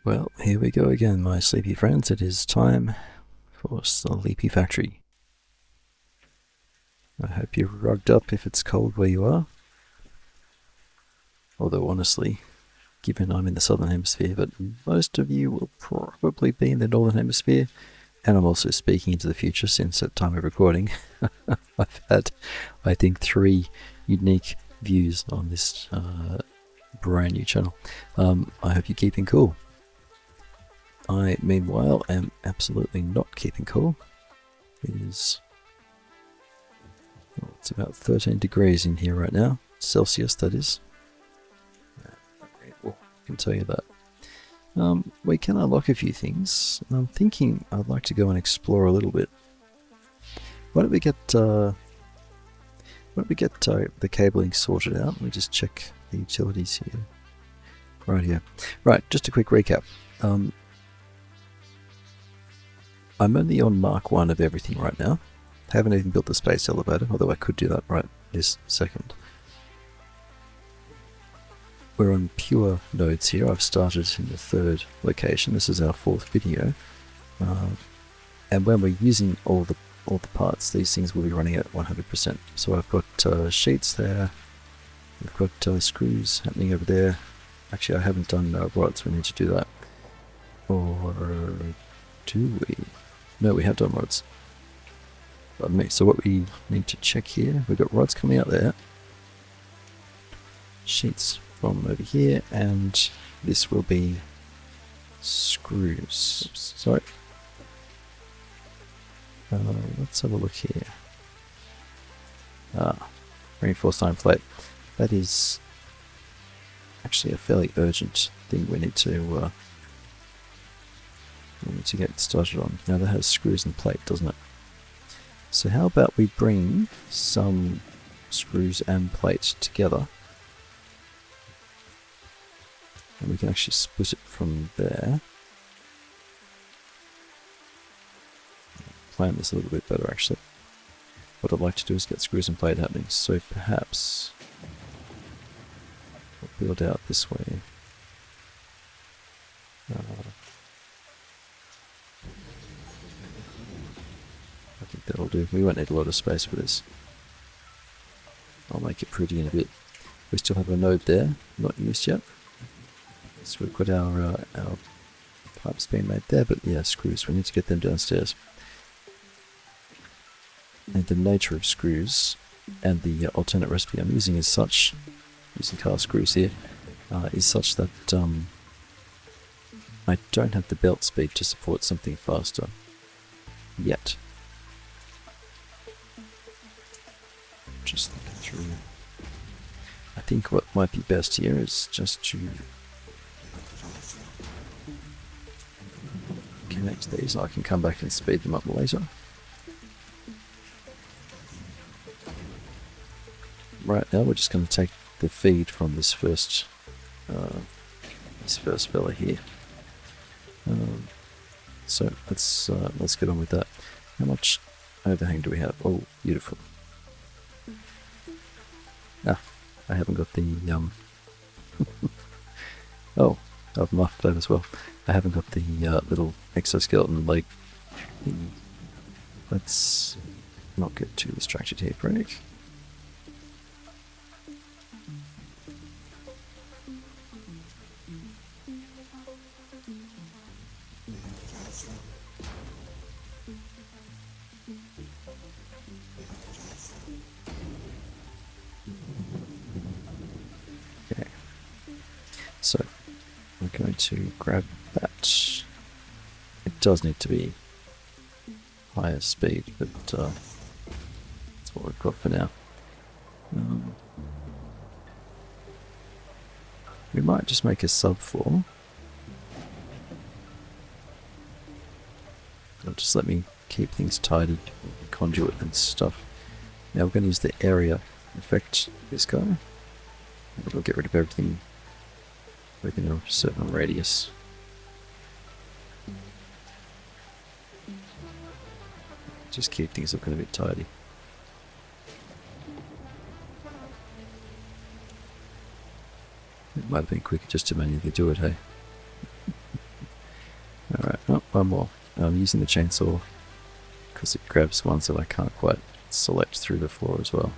Well, here we go again, my sleepy friends. It is time for Sleepy Factory. I hope you're rugged up if it's cold where you are. Although, honestly, given I'm in the southern hemisphere, but most of you will probably be in the northern hemisphere. And I'm also speaking into the future since at time of recording, I've had, I think, 3 unique views on this brand new channel. I hope you're keeping cool. I, meanwhile, am absolutely not keeping cool. It is, well, it's about 13 degrees in here right now. Celsius, that is. Well, I can tell you that. We can unlock a few things, and I'm thinking I'd like to go and explore a little bit. Why don't we get the cabling sorted out? Let me just check the utilities here. Right here. Right, just a quick recap. I'm only on Mark 1 of everything right now. Haven't even built the space elevator, although I could do that right this second. We're on pure nodes here. I've started in the 3rd location. This is our 4th video. And when we're using all the parts, these things will be running at 100%. So I've got sheets there. We've got screws happening over there. Actually, I haven't done rods. We need to do that. Or do we? No, we have done rods. Pardon me. So what we need to check here, we've got rods coming out there. Sheets from over here, and this will be screws. Oops, sorry. Let's have a look here. Reinforced iron plate. That is actually a fairly urgent thing we need to get started on. Now that has screws and plate, doesn't it? So how about we bring some screws and plate together, and we can actually split it from there. Plan this a little bit better actually. What I'd like to do is get screws and plate happening, so perhaps we'll build out this way. I think that'll do. We won't need a lot of space for this. I'll make it pretty in a bit. We still have a node there, not used yet. So we've got our pipes being made there, but yeah, screws. We need to get them downstairs. And the nature of screws and the alternate recipe I'm using is such, using car screws here, is such that I don't have the belt speed to support something faster yet. Just looking through. I think what might be best here is just to connect these. I can come back and speed them up later. Right now we're just going to take the feed from this first fella here. So let's get on with that. How much overhang do we have? Oh, beautiful. I haven't got the oh, I've muffed that as well. I haven't got the little exoskeleton leg thingy. Let's not get too distracted here, Frank. So we're going to grab that. It does need to be higher speed, but that's what we've got for now. We might just make a subfloor. It'll just let me keep things tidy, conduit and stuff. Now we're going to use the area effect this guy. It'll get rid of everything within a certain radius. Just keep things looking a bit tidy. It might have been quicker just to manually do it, hey? one more. I'm using the chainsaw because it grabs ones that I can't quite select through the floor as well.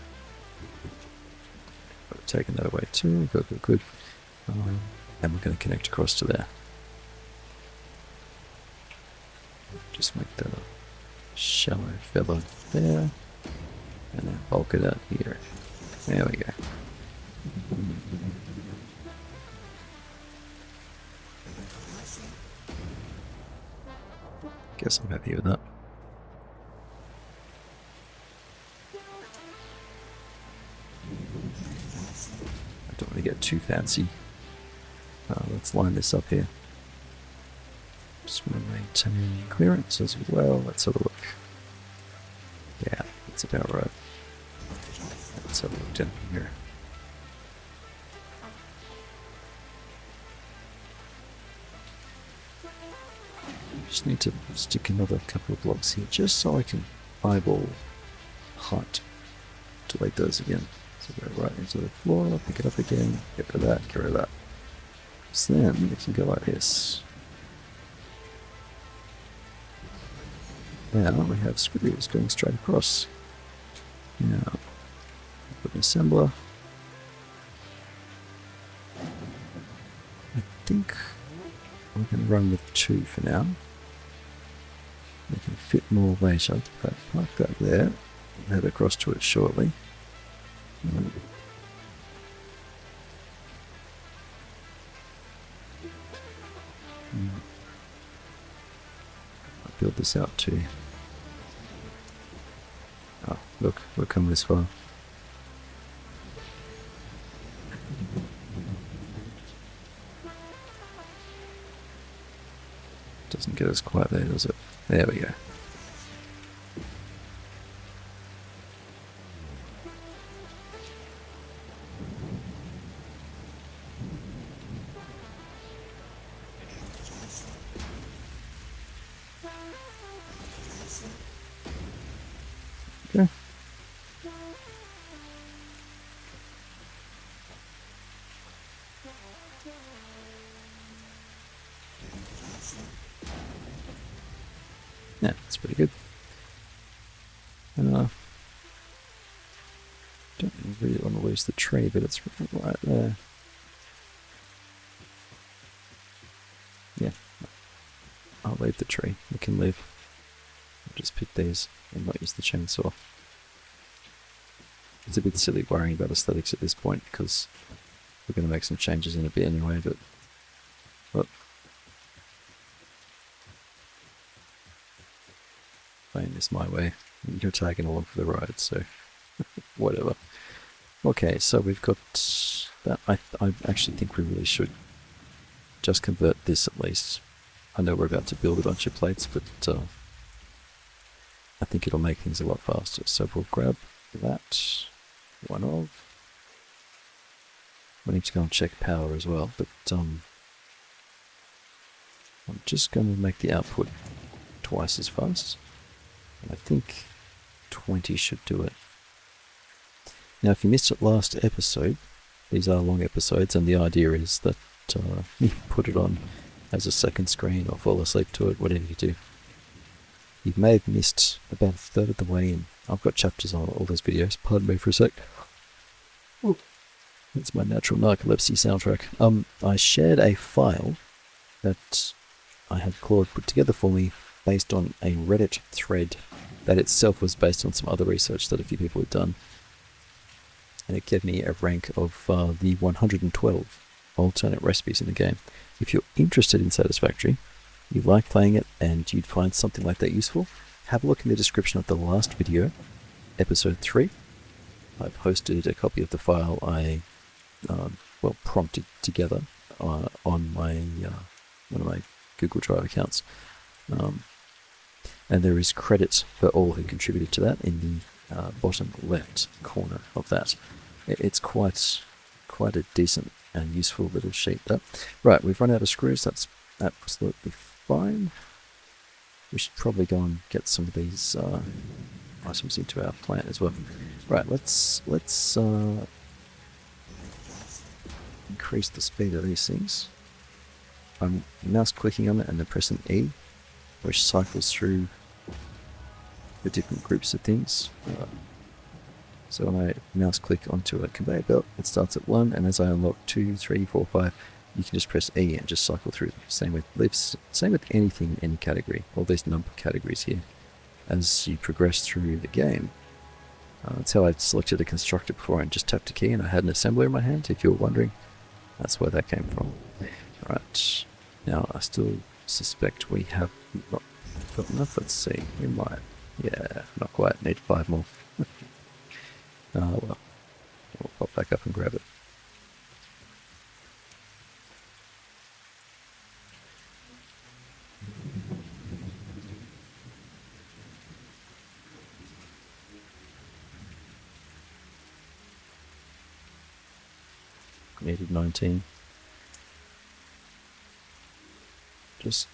I've taken that away too. Good, good, good. And we're going to connect across to there. Just make the shallow feather there, and then bulk it out here. There we go. Guess I'm happy with that. I don't want to get too fancy. Let's line this up here. Just want to maintain clearance as well. Let's have a look. Yeah, that's about right. Let's have a look down here. Just need to stick another couple of blocks here just so I can eyeball height. Delete those again. So go right into the floor, pick it up again, get rid of that, get rid of that. So then we can go like this. Now we have screws going straight across. Now, put an assembler. I think I'm going to run with 2 for now. We can fit more later. Park that there. We'll head across to it shortly. I'll build this out too. Oh, look, we've come this far. Doesn't get us quite there, does it? There we go. Okay. Yeah, that's pretty good. Don't really want to lose the tree, but it's right there. Yeah, I'll leave the tree. We can leave. I'll just pick these and not use the chainsaw. It's a bit silly worrying about aesthetics at this point because we're going to make some changes in a bit anyway, but playing this my way. You're tagging along for the ride, so whatever. Okay, so we've got that. I actually think we really should just convert this at least. I know we're about to build a bunch of plates, but I think it'll make things a lot faster. So we'll grab that. One of. We need to go and check power as well, but I'm just going to make the output twice as fast. I think 20 should do it. Now, if you missed it last episode, these are long episodes, and the idea is that you put it on as a second screen or fall asleep to it, whatever you do. You may have missed about a third of the way in. I've got chapters on all those videos. Pardon me for a sec. Ooh. That's my natural narcolepsy soundtrack. I shared a file that I had Claude put together for me based on a Reddit thread that itself was based on some other research that a few people had done. And it gave me a rank of the 112 alternate recipes in the game. If you're interested in Satisfactory, you like playing it, and you'd find something like that useful, have a look in the description of the last video, episode 3. I posted a copy of the file I prompted together on my one of my Google Drive accounts. And there is credit for all who contributed to that in the bottom left corner of that. It's quite a decent and useful little sheet there. Right, we've run out of screws. That's absolutely fine. We should probably go and get some of these items into our plant as well. Right, let's increase the speed of these things. I'm mouse clicking on it and then pressing E which cycles through the different groups of things. So when I mouse click onto a conveyor belt, it starts at 1, and as I unlock 2, 3, 4, 5, you can just press E and just cycle through them. Same with lifts, same with anything in any category, all these number categories here. As you progress through the game, that's how I selected a constructor before and just tapped a key and I had an assembler in my hand, if you were wondering. That's where that came from. Right, now I still suspect we have not got enough. Let's see, we might. Yeah, not quite, need 5 more. Well, we'll pop back up and grab it. Needed 19. Just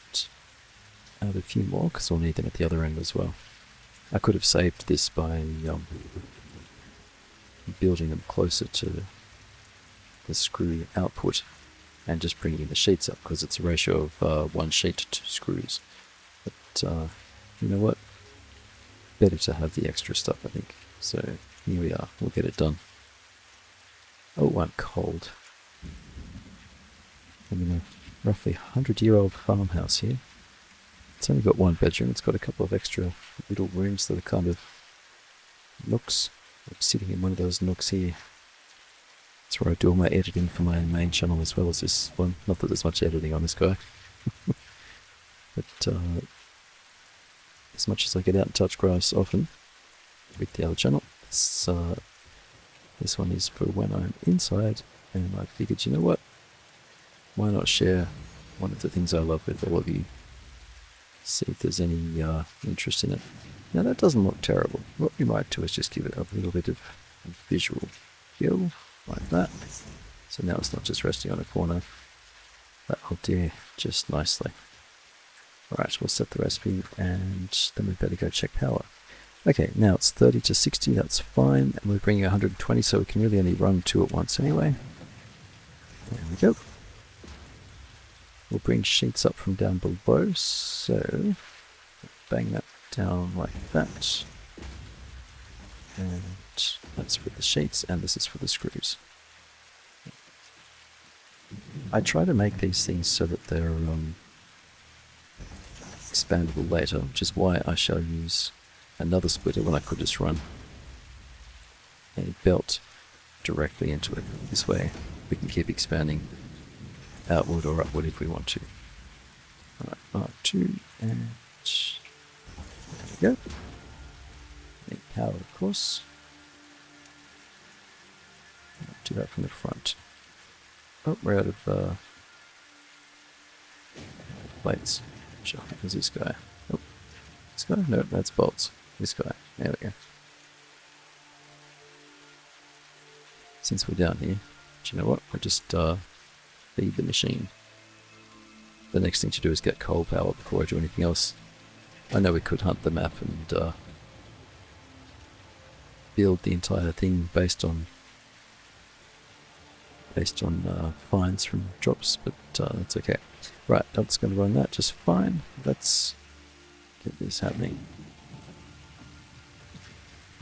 add a few more because we'll need them at the other end as well. I could have saved this by building them closer to the screw output and just bringing the sheets up because it's a ratio of 1 sheet to 2 screws. But you know what? Better to have the extra stuff, I think. So here we are. We'll get it done. Oh, I'm cold. I'm in a roughly 100-year-old farmhouse here. It's only got 1 bedroom. It's got a couple of extra little rooms that are kind of nooks. I'm sitting in one of those nooks here. That's where I do all my editing for my main channel as well as this one. Not that there's much editing on this guy. But as much as I get out and touch grass often with the other channel, this one is for when I'm inside, and I figured, you know what, why not share one of the things I love with all of you. See if there's any interest in it. Now that doesn't look terrible. What we might do is just give it a little bit of visual feel, like that. So now it's not just resting on a corner. That'll do just nicely. Alright, we'll set the recipe and then we better go check power. Okay, now it's 30 to 60, that's fine, and we're bringing 120, so we can really only run 2 at once anyway. There we go. We'll bring sheets up from down below, so bang that down like that. And that's for the sheets, and this is for the screws. I try to make these things so that they're expandable later, which is why I shall use another splitter when I could just run a belt directly into it. This way we can keep expanding outward or upward if we want to. Alright, R2 and there we go. Need power, of course. Do that from the front. Oh, we're out of plates. Sure, there's this guy. Oh, this guy? No, that's bolts. This guy. There we go. Since we're down here, do you know what? We'll just feed the machine. The next thing to do is get coal power before I do anything else. I know we could hunt the map and build the entire thing based on finds from drops, but that's okay. Right, that's going to run that just fine. Let's get this happening.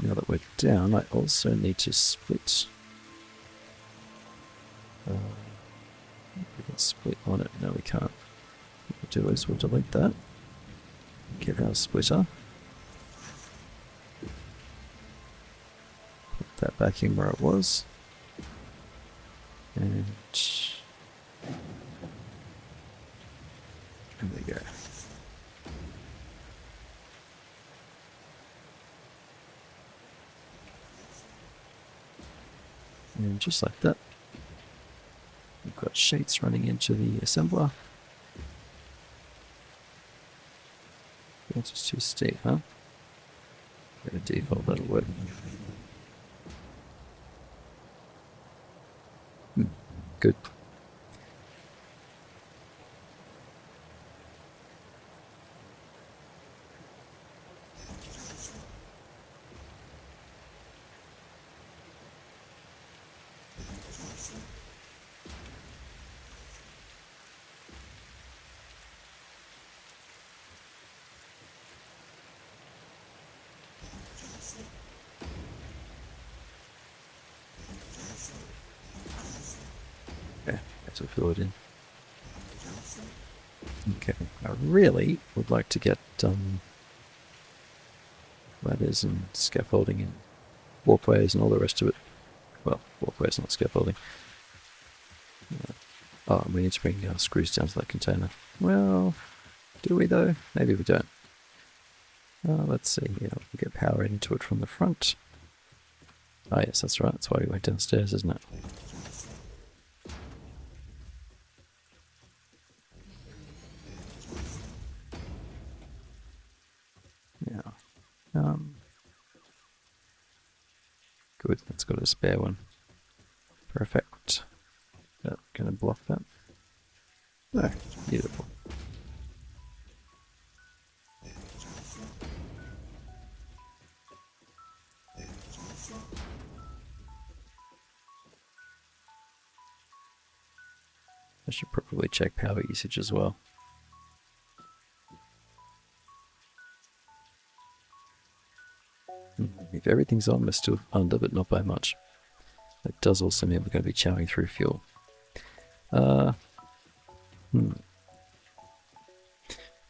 Now that we're down, I also need to split. We can split on it. No, we can't. What we'll do is we'll delete that. Get our splitter. Put that back in where it was. And there we go. And just like that, we've got sheets running into the assembler. That's just too steep, huh? By default, that'll work. Good. to fill it in. Okay, I really would like to get ladders and scaffolding and walkways and all the rest of it. Well, walkways, not scaffolding. Oh, we need to bring screws down to that container. Well, do we though? Maybe we don't. Let's see here. We'll get power into it from the front. Ah, yes, that's right. That's why we went downstairs, isn't it? Yeah. Good. That's got a spare one. Perfect. That gonna block that? No. Beautiful. I should probably check power usage as well. If everything's on, we're still under, but not by much. That does also mean we're going to be chowing through fuel.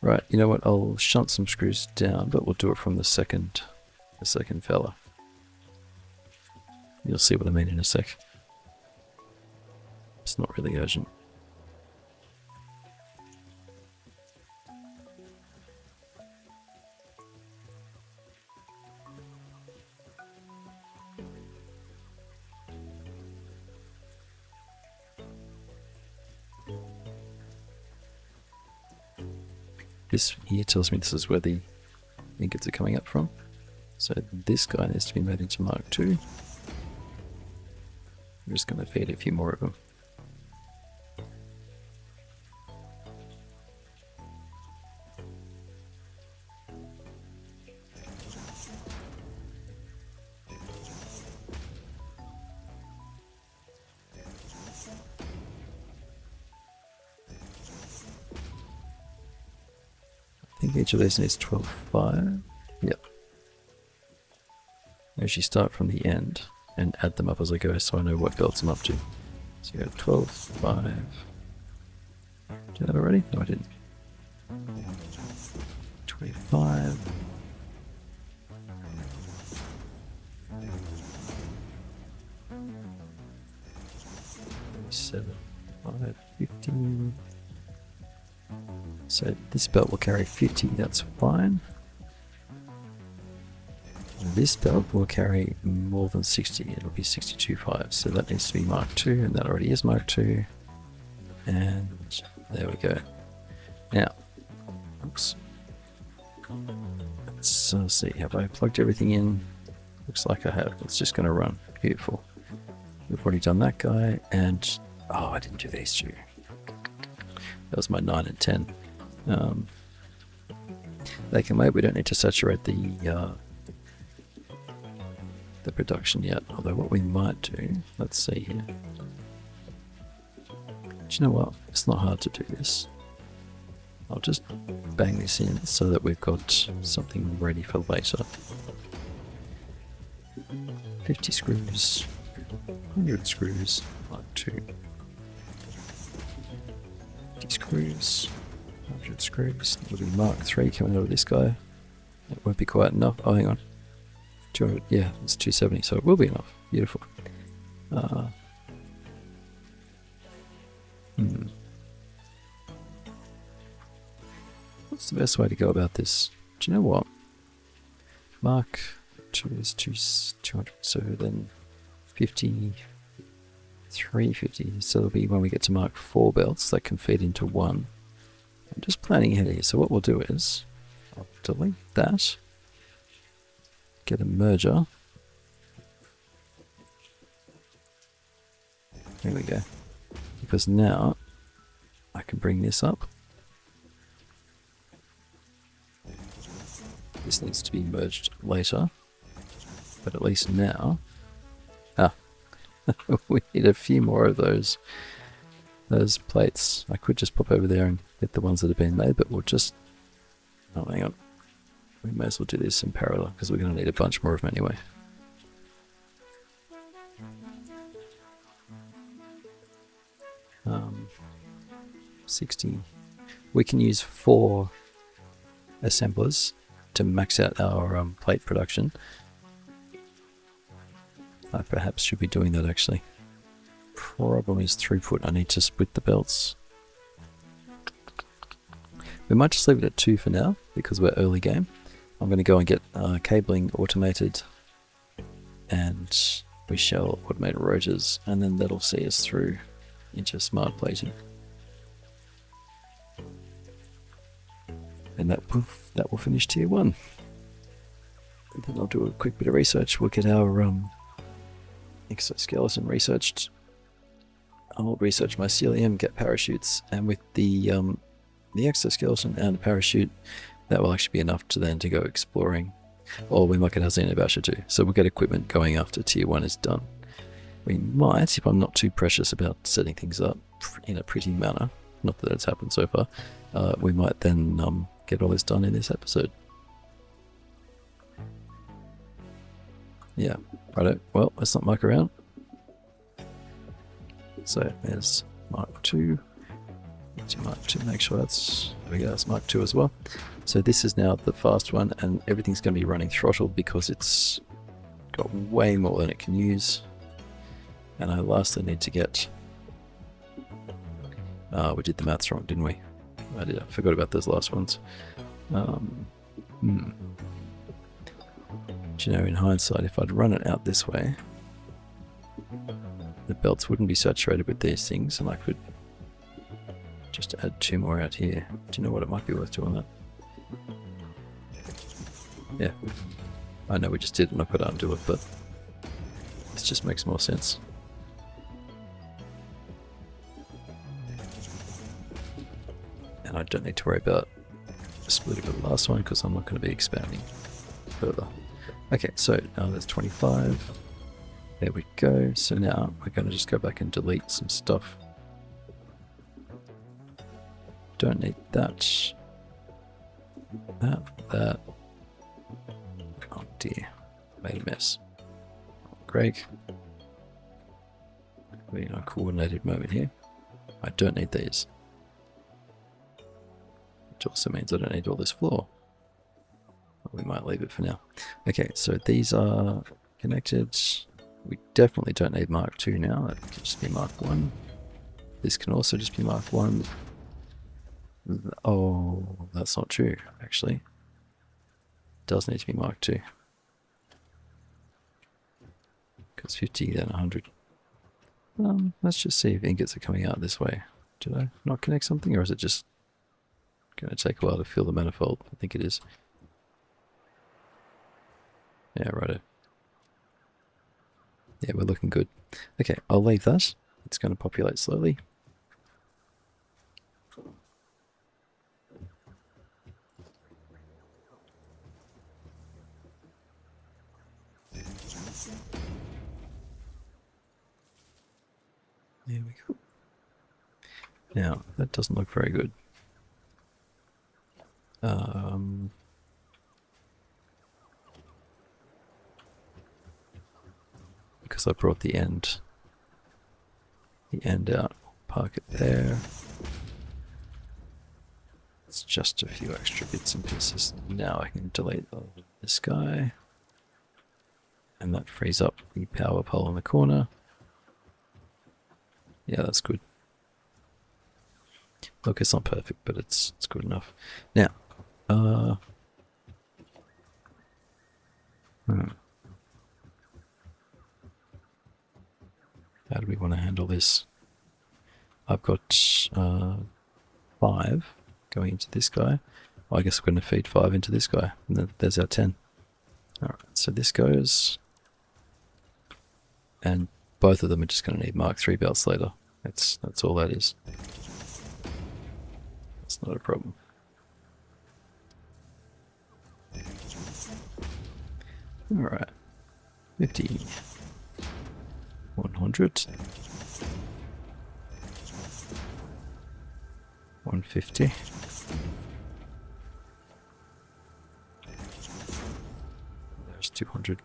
Right, you know what? I'll shunt some screws down, but we'll do it from the second fella. You'll see what I mean in a sec. It's not really urgent. This here tells me this is where the ingots are coming up from. So this guy needs to be made into Mark II. I'm just going to feed a few more of them. I think each of these needs 12.5. Yep. I usually start from the end and add them up as I go so I know what belts I'm up to. So you got 12.5. Did that already? No, I didn't. 25. 7, 5, 15. So this belt will carry 50, that's fine. This belt will carry more than 60, it'll be 62.5, so that needs to be Mark II, and that already is Mark II. And there we go. Now, oops. Let's see, have I plugged everything in? Looks like I have. It's just going to run. Beautiful. We've already done that guy, and oh, I didn't do these two. That was my 9 and 10. They can wait. We don't need to saturate the production yet. Although what we might do, let's see here. Do you know what? It's not hard to do this. I'll just bang this in so that we've got something ready for later. 50 screws, 100 screws, Mark II. 50 screws, 100 screws. That'll be Mark III coming out of this guy. It won't be quite enough. Oh, hang on. 200, yeah, it's 270, so it will be enough. Beautiful. What's the best way to go about this? Do you know what? Mark II is 200, so then 50, 350. So it'll be when we get to Mark IV belts that can feed into one. I'm just planning ahead here. So what we'll do is I'll delete that, get a merger. There we go. Because now I can bring this up. This needs to be merged later, but at least now, we need a few more of those plates. I could just pop over there and get the ones that have been made, but we'll just, oh, hang on, we may as well do this in parallel because we're going to need a bunch more of them anyway. 60. We can use 4 assemblers to max out our plate production. I perhaps should be doing that actually. Problem is throughput. I need to split the belts. We might just leave it at 2 for now because we're early game. I'm going to go and get cabling automated, and we shall automate rotors, and then that'll see us through into smart plating. And that will finish tier 1. And then I'll do a quick bit of research. We'll get our exoskeleton researched. I'll research mycelium, get parachutes, and with the exoskeleton and the parachute, that will actually be enough to then to go exploring. Or we might get our Xenobasher too. So we'll get equipment going after tier 1 is done. We might, if I'm not too precious about setting things up in a pretty manner, not that it's happened so far, we might then get all this done in this episode. Yeah, righto. Well, let's not muck around. So there's Mark 2. Mark 2, make sure there we go, that's Mark 2 as well. So this is now the fast one, and everything's going to be running throttled because it's got way more than it can use. And I lastly need to get... we did the maths wrong, didn't we? I forgot about those last ones. Do you know, in hindsight, if I'd run it out this way, the belts wouldn't be saturated with these things, and I could just add 2 more out here. Do you know what, it might be worth doing that? Yeah, I know we just did it and I could undo it, but this just makes more sense. And I don't need to worry about splitting the last one because I'm not going to be expanding further. Okay, so now there's 25. There we go. So now we're going to just go back and delete some stuff. Don't need that. That. Oh dear. Made a mess. Greg. We're in a coordinated moment here. I don't need these. Which also means I don't need all this floor. We might leave it for now. Okay, so these are connected. We definitely don't need Mark 2 now. That can just be Mark 1. This can also just be Mark 1. Oh, that's not true, actually. It does need to be Mark 2. Because 50, then 100. Let's just see if ingots are coming out this way. Did I not connect something, or is it just going to take a while to fill the manifold? I think it is. Yeah, righto. Yeah, we're looking good. Okay, I'll leave that. It's going to populate slowly. There we go. Now, that doesn't look very good. Because I brought the end out. Park it there. It's just a few extra bits and pieces. Now I can delete this guy. And that frees up the power pole in the corner. Yeah, that's good. Look, it's not perfect, but it's good enough. Now, how do we want to handle this? I've got 5 going into this guy. Well, I guess we're going to feed 5 into this guy, and then there's our 10. Alright, so this goes, and both of them are just going to need Mark 3 belts later. That's all that is. That's not a problem. Alright, 50, 100, 150. There's 200.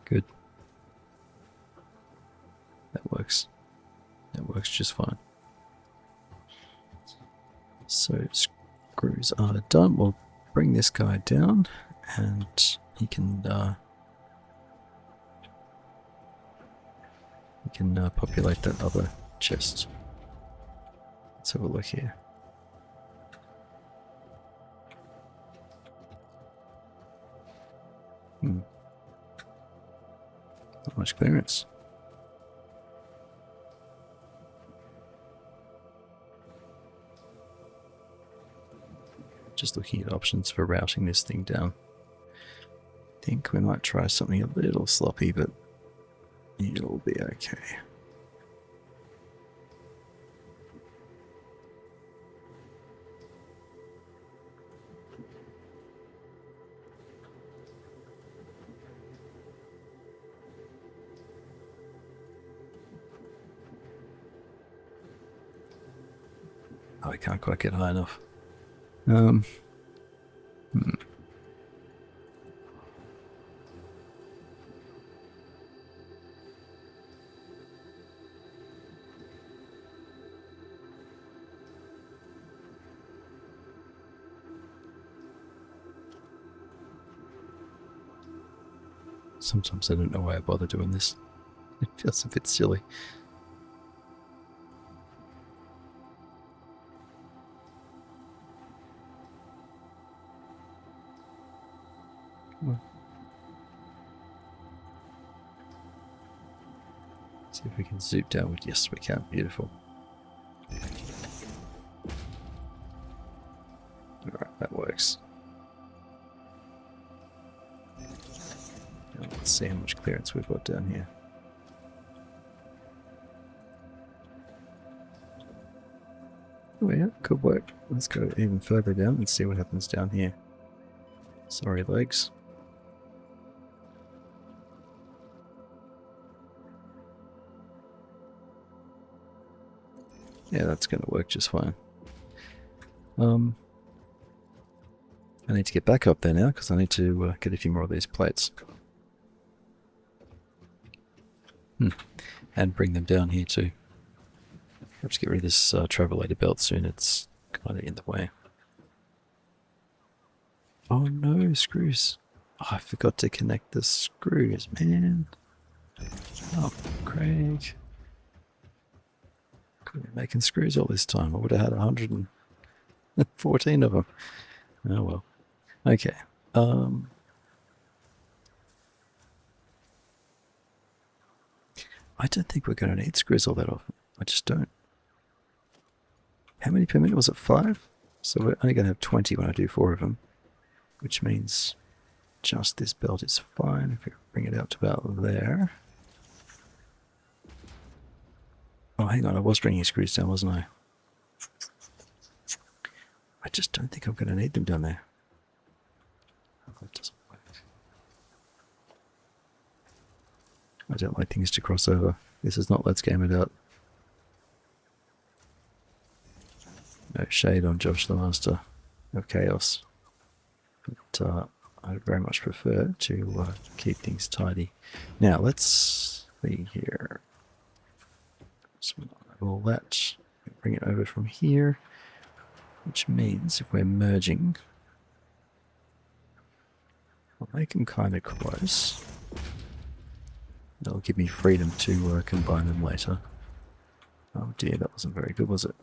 Good. That works. That works just fine. So screws are done. We'll bring this guy down, and he can populate that other chest. Let's have a look here. Not much clearance. Just looking at options for routing this thing down. I think we might try something a little sloppy, but it'll be okay. Oh, I can't quite get high enough. Sometimes I don't know why I bother doing this. It feels a bit silly. See if we can zoom downward. Yes, we can. Beautiful. Alright, that works. Now let's see how much clearance we've got down here. Oh yeah, could work. Let's go even further down and see what happens down here. Sorry, legs. Yeah, that's going to work just fine. I need to get back up there now because I need to get a few more of these plates. And bring them down here too. Perhaps get rid of this travelator belt soon, it's kind of in the way. Oh no, screws. Oh, I forgot to connect the screws, man. Oh, Craig. Could be making screws all this time. I would have had 114 of them. Oh well. Okay. I don't think we're going to need screws all that often. I just don't. How many per minute was it? 5? So we're only going to have 20 when I do 4 of them. Which means just this belt is fine. If we bring it out to about there. Oh, hang on. I was bringing screws down, wasn't I? I just don't think I'm going to need them down there. Oh, that doesn't work. I don't like things to cross over. This is not Let's Game It Out. No shade on Josh the Master of Chaos. But I'd very much prefer to keep things tidy. Now, let's see here. So all that. Bring it over from here. Which means if we're merging, I'll make them kind of close. That'll give me freedom to combine them later. Oh dear, that wasn't very good, was it?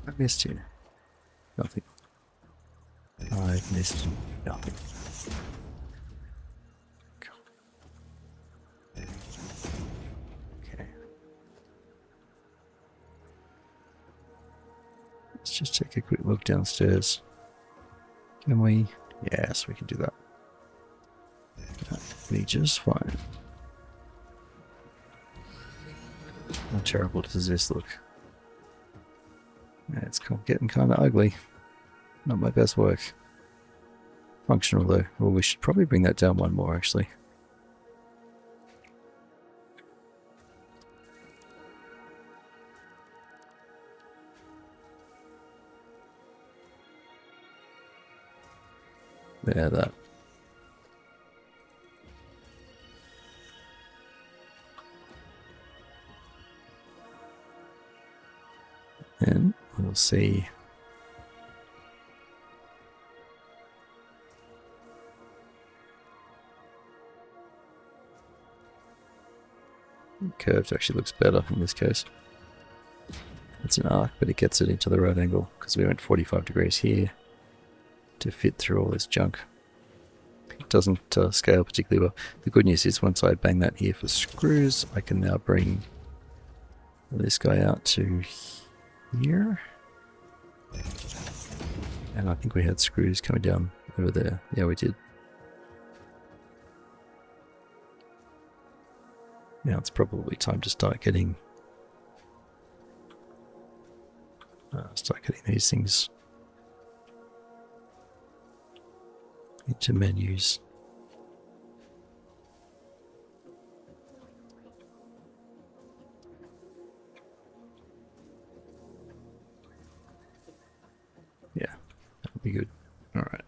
I missed you. Nothing. I missed nothing. Okay. Let's just take a quick look downstairs. Can we? Yes, we can do that. That'll be just fine. How terrible does this look? Yeah, it's getting kind of ugly. Not my best work. Functional though. Well, we should probably bring that down one more actually. Yeah, that. And we'll see. Curved actually looks better in this case. It's an arc, but it gets it into the right angle because we went 45 degrees here to fit through all this junk. It doesn't scale particularly well. The good news is once I bang that here for screws, I can now bring this guy out to here. And I think we had screws coming down over there. Yeah, we did. Now it's probably time to start getting these things into menus. Yeah, that'll be good. All right.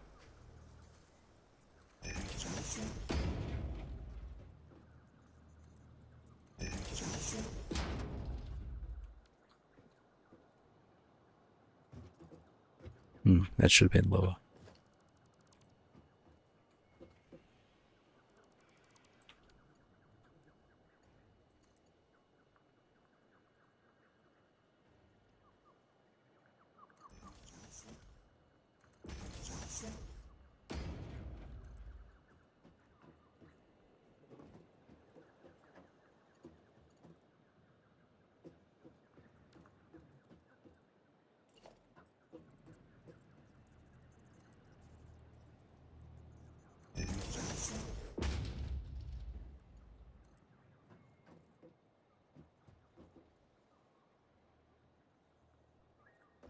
That should have been lower.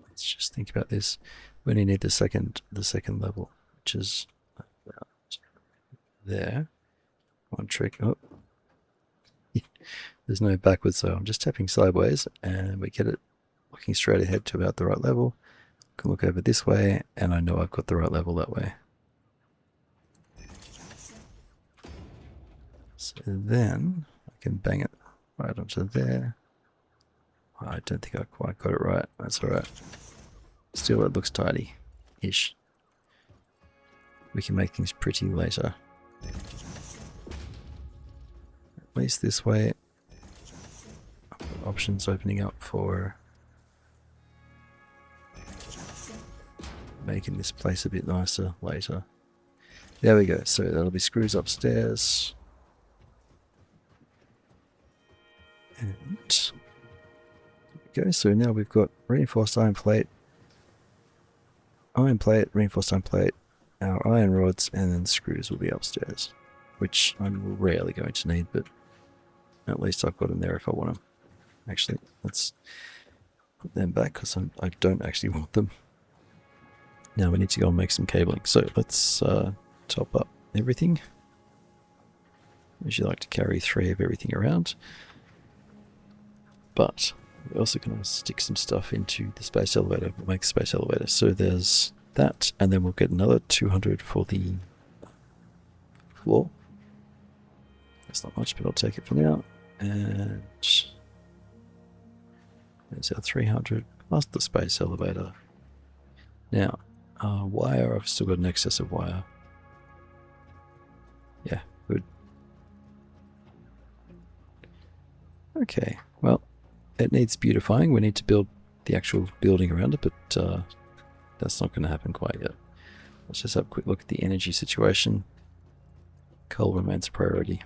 Let's just think about this. We only need the second level, which is about there. One trick. Oh, there's no backwards, so I'm just tapping sideways, and we get it looking straight ahead to about the right level. I can look over this way, and I know I've got the right level that way. So then I can bang it right onto there. I don't think I quite got it right. That's all right. Still, it looks tidy-ish. We can make things pretty later. At least this way. Options opening up for making this place a bit nicer later. There we go. So that'll be screws upstairs. And there we go. So now we've got reinforced iron plate, reinforced iron plate, our iron rods, and then the screws will be upstairs, which I'm rarely going to need, but at least I've got them there if I want them. Actually, let's put them back because I don't actually want them. Now we need to go and make some cabling. So let's top up everything. Usually like to carry 3 of everything around. But we're also going to stick some stuff into the space elevator. We'll make a space elevator. So there's that, and then we'll get another 200 for the floor. That's not much, but I'll take it for now. And there's our 300 plus the space elevator. Now, wire, I've still got an excess of wire. Yeah, good. Okay, well, it needs beautifying. We need to build the actual building around it, but that's not going to happen quite yet. Let's just have a quick look at the energy situation. Coal remains a priority.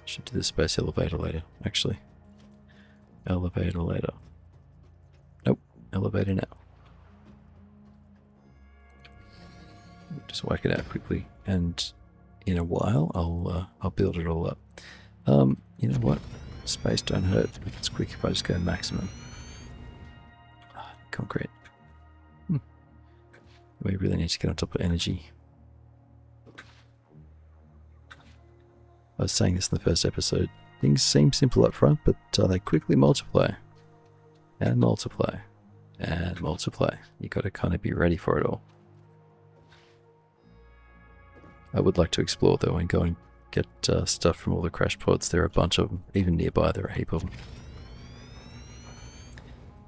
Should do the space elevator later, actually. Elevator later. Nope, elevator now. Just whack it out quickly, and in a while I'll build it all up. You know what? Space don't hurt. It's quick if I just go maximum. Concrete. We really need to get on top of energy. I was saying this in the first episode. Things seem simple up front, but they quickly multiply. And multiply. And multiply. You got to kind of be ready for it all. I would like to explore though and go and get stuff from all the crash pods. There are a bunch of them. Even nearby there are a heap of them.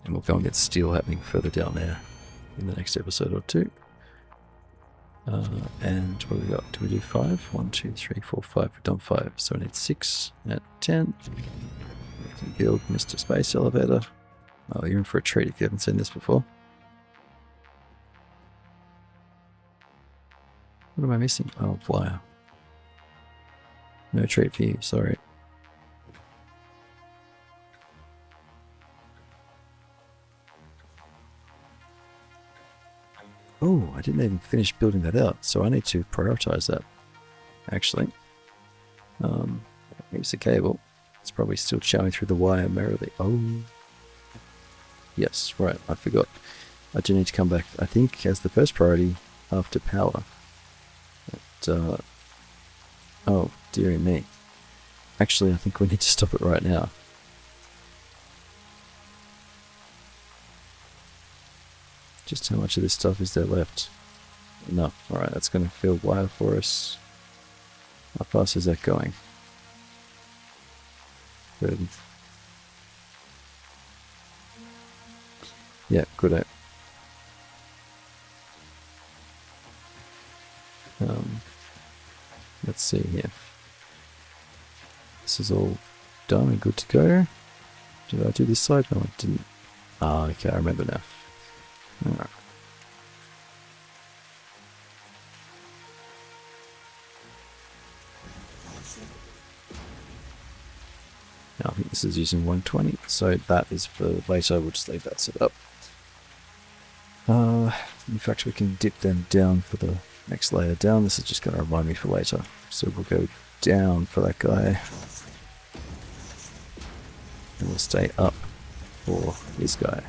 And we'll go and get steel happening further down there in the next episode or two. And what do we got? Do we do 5? 1, 2, 3, 4, 5. We've done 5. So we need 6 at 10. We can build Mr. Space Elevator. Oh, you're in for a treat if you haven't seen this before. What am I missing? Oh, wire. No treat for you, sorry. Oh, I didn't even finish building that out, so I need to prioritize that, actually. Here's the cable. It's probably still showing through the wire merrily. Oh, yes, right, I forgot. I do need to come back, I think, as the first priority after power. But, oh, dearie me. Actually, I think we need to stop it right now. Just how much of this stuff is there left? Enough. Alright, that's going to fill wire for us. How fast is that going? Good. Yeah, good. Let's see here. This is all done and good to go. Did I do this side? No, I didn't. Ah, okay, I remember now. Alright. Now I think this is using 120, so that is for later. We'll just leave that set up. In fact, we can dip them down for the next layer down. This is just going to remind me for later. So we'll go down for that guy. And we'll stay up for this guy.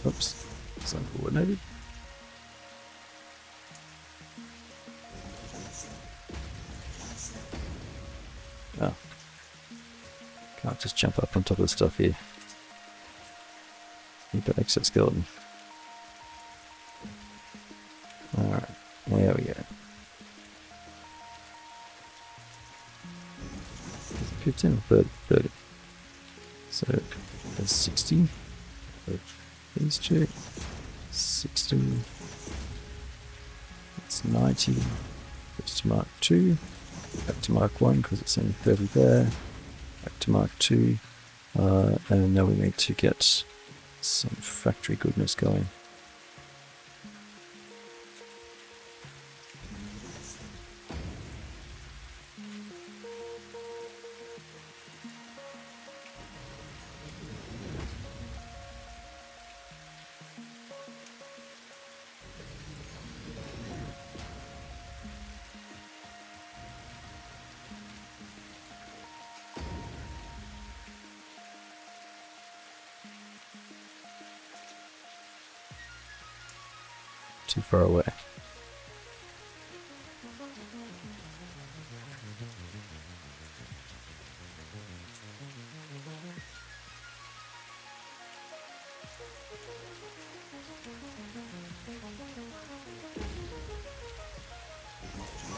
Oops, it's uncoordinated. Oh. Can't just jump up on top of the stuff here. Need that exoskeleton. Alright, there we go. 15 or 30? 30. So that's 60. These two. 60. It's 90. Goes to Mark 2. Back to Mark 1 because it's only 30 there. Back to Mark 2. And now we need to get some factory goodness going. Too far away. I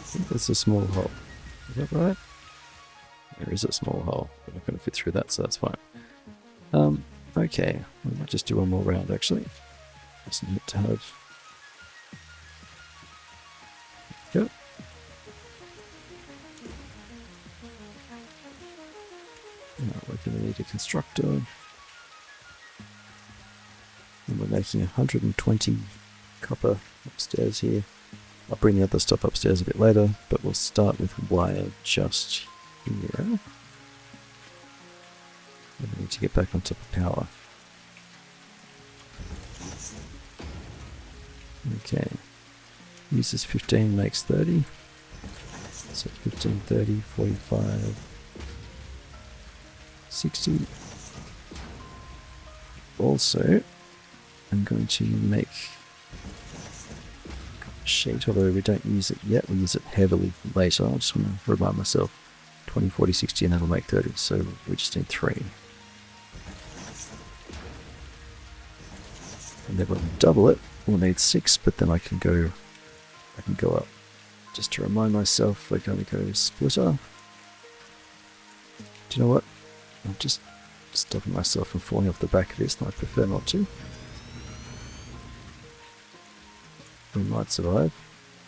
think there's a small hole. Is that right? There is a small hole. We're not going to fit through that, so that's fine. Okay, we might just do one more round actually. Just need to have. Yep. Now we're going to need a constructor. And we're making 120 copper upstairs here. I'll bring the other stuff upstairs a bit later, but we'll start with wire just here. We need to get back on top of power. Okay. Uses 15, makes 30. So 15, 30, 45, 60. Also, I'm going to make a sheet, although we don't use it yet. We'll use it heavily later. I just want to remind myself. 20, 40, 60, and that'll make 30. So we just need 3. And then when we double it, we'll need 6, but then I can go up. Just to remind myself, we're going to go splitter. Do you know what? I'm just stopping myself from falling off the back of this, and I prefer not to. We might survive.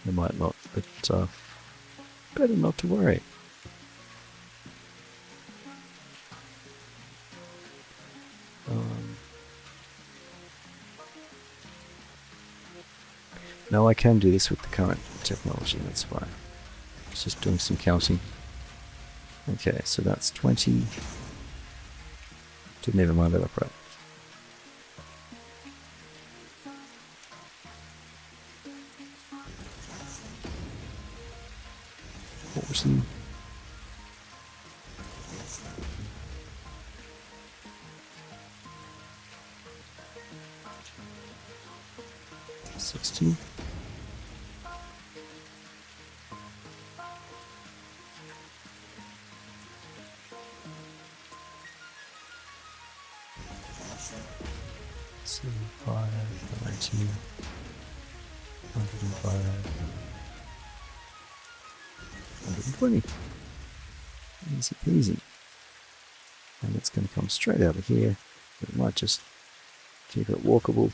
We might not, but better not to worry. No, I can do this with the current technology, that's fine. It's just doing some counting. Okay, so that's 20. Didn't even mind that up right. Awesome. 60. $75, $90, $105, $120. Easy peasy. And it's going to come straight out of here. It might just keep it walkable.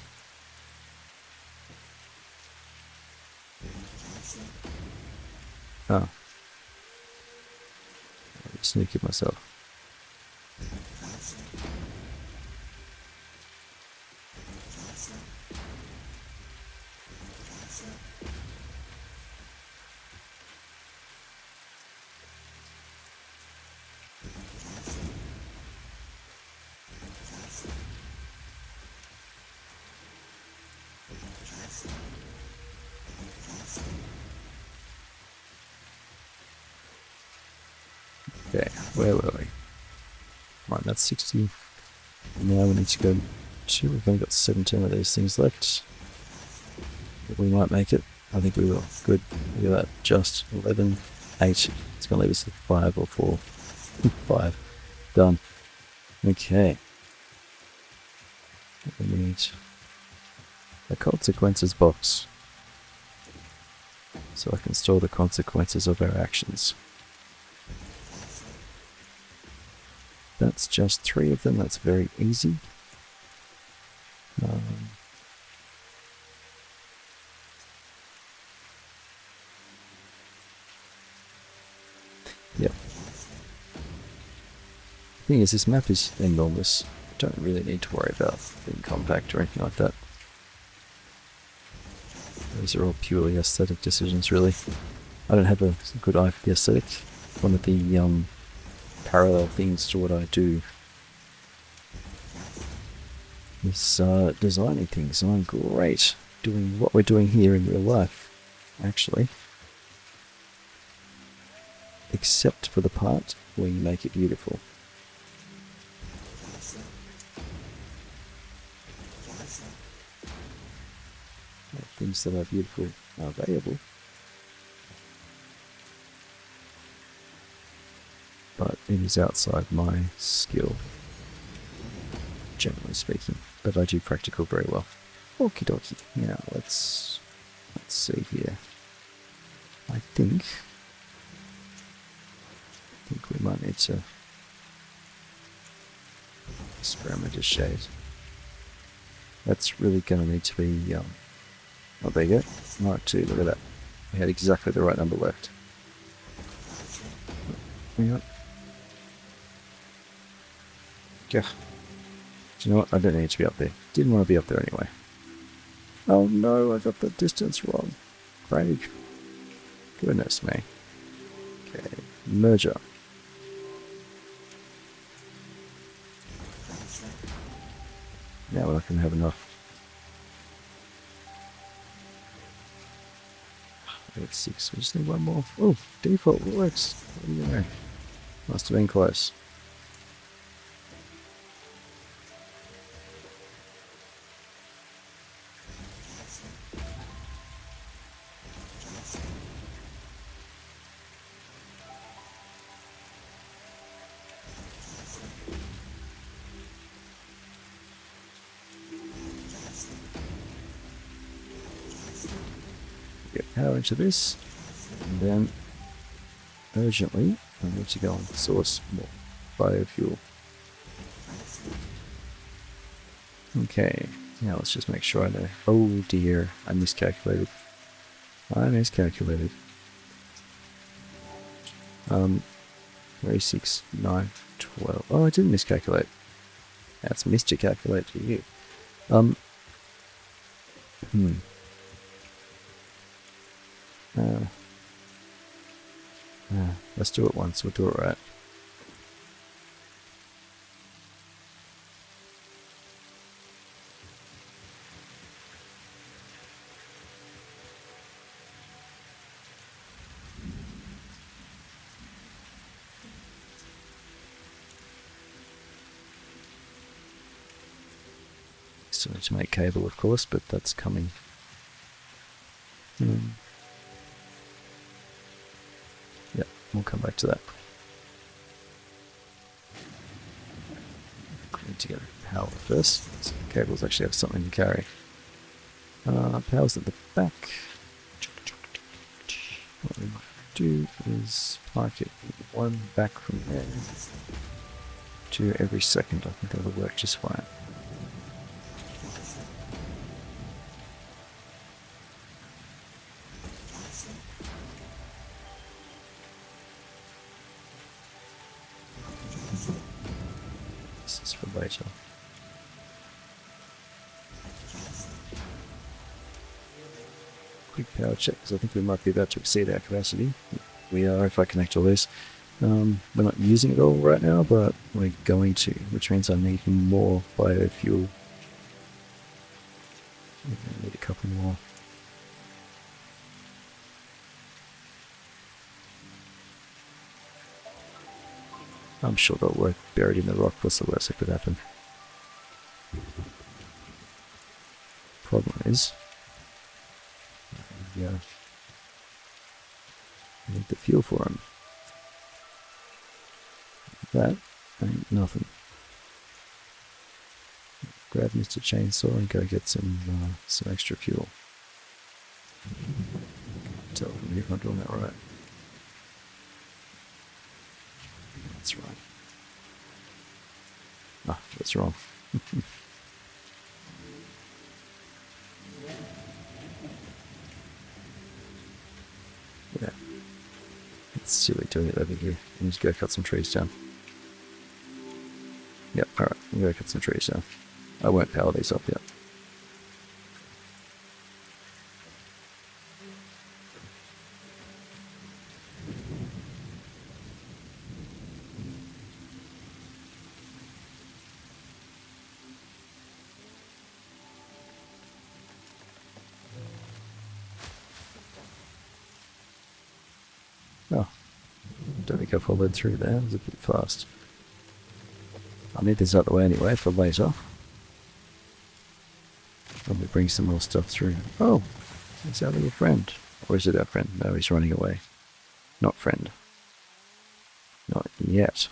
Oh. I just sneak it myself. Okay, where were we? Right, that's 60. Now we need to go to, we've only got 17 of these things left. But we might make it. I think we will. Good. Look at that. Just 11, 8. It's going to leave us with 5 or 4. 5. Done. Okay. We need a consequences box. So I can store the consequences of our actions. That's just 3 of them. That's very easy. Yep. The thing is, this map is enormous. Don't really need to worry about being compact or anything like that. These are all purely aesthetic decisions, really. I don't have a good eye for the aesthetic. One of the parallel things to what I do is designing things. I'm great doing what we're doing here in real life, actually. Except for the part where you make it beautiful. Things that are beautiful are available. But it is outside my skill, generally speaking. But I do practical very well. Okie dokie. Now let's see here. I think we might need to experiment a shade. That's really going to need to be oh, there you go. Mark 2, look at that. We had exactly the right number left. Hang on. Yeah. Do you know what? I don't need to be up there. Didn't want to be up there anyway. Oh no, I got the distance wrong. Craig. Goodness me. Okay. Merger. Now we're not going to have enough. 6. We just need one more. Oh, default works. What do you know? Must have been close. get power into this, and then urgently I need to go and source more biofuel. Okay, now let's just make sure I know. Oh dear, I miscalculated. 36, 9, 12. Oh, I didn't miscalculate. That's miscalculate to you. Hmm. Let's do it once. We'll do it right. Still need to make cable, of course, but that's coming. Yeah, we'll come back to that. Need to get power first. So cables actually have something to carry. Power's at the back. What we might do is park it one back from there to every second. I think that'll work just fine. This is for later. Quick power check, because I think we might be about to exceed our capacity. We are, if I connect all this. We're not using it all right now, but we're going to, which means I need more biofuel. I need a couple more. I'm sure they'll work buried in the rock. What's the worst that could happen? Problem is, yeah, I need the fuel for them. That ain't nothing. Grab Mr. Chainsaw and go get some extra fuel. Tell me if I'm doing that right. That's right. Ah, that's wrong. Yeah. It's silly doing it over here. I need to go cut some trees down. Yep, alright, I'm going to cut some trees down. I won't power these up yet. Oh, don't think I followed through there. It was a bit fast. I'll need this out of the way anyway for later. Probably bring some more stuff through. Oh, it's our little friend. Or is it our friend? No, he's running away. Not friend. Not yet.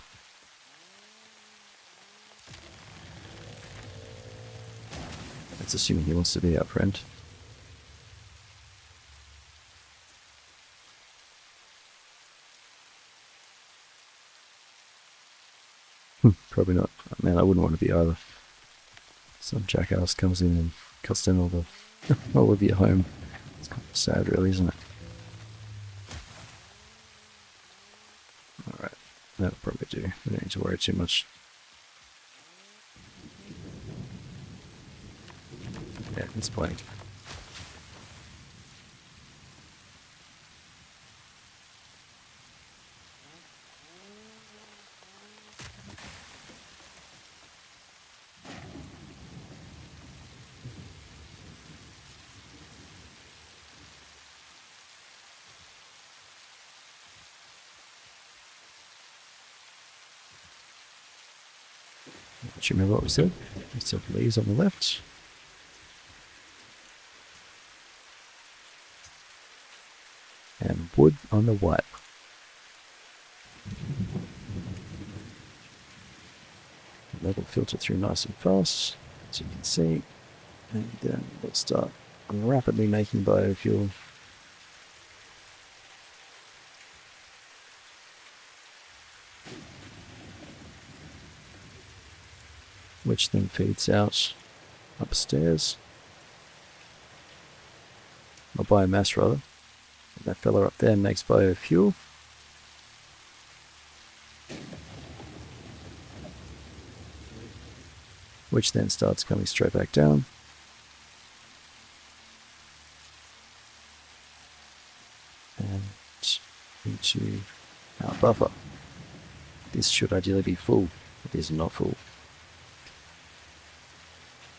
That's assuming he wants to be our friend. Probably not. Man, I wouldn't want to be either. Some jackass comes in and cuts down all of your home. It's kind of sad, really, isn't it? Alright, that'll probably do. We don't need to worry too much. Yeah, it's playing. Do you remember what we said? We said leaves on the left. And wood on the right. That'll filter through nice and fast, as you can see. And then we'll start rapidly making biofuel. which then feeds out upstairs. Or biomass rather. That fella up there makes biofuel. Which then starts coming straight back down. And into our buffer. This should ideally be full. It is not full.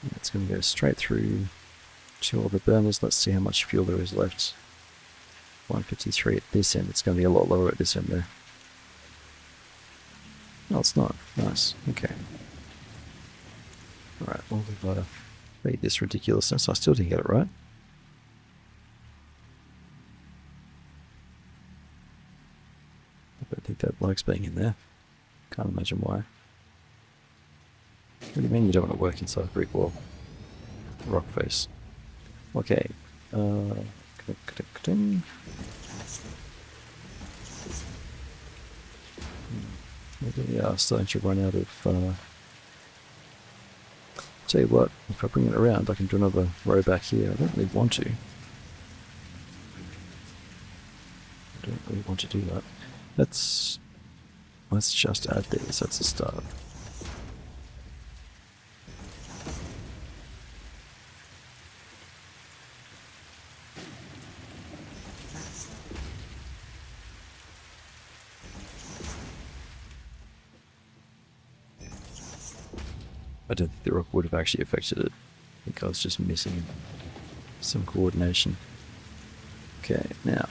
And it's going to go straight through to all the burners. Let's see how much fuel there is left. 153 at this end. It's going to be a lot lower at this end there. No, it's not. Nice. Okay. Alright, well, we've got to read this ridiculousness. I still didn't get it right. I don't think that likes being in there. Can't imagine why. What do you mean you don't want to work inside a brick wall? Rock face. Okay. We are starting to run out of... Tell you what, if I bring it around, I can do another row back here. I don't really want to. I don't really want to do that. Let's just add these. That's a start. I don't think the rock would have actually affected it. I think I was just missing some coordination. Okay, now.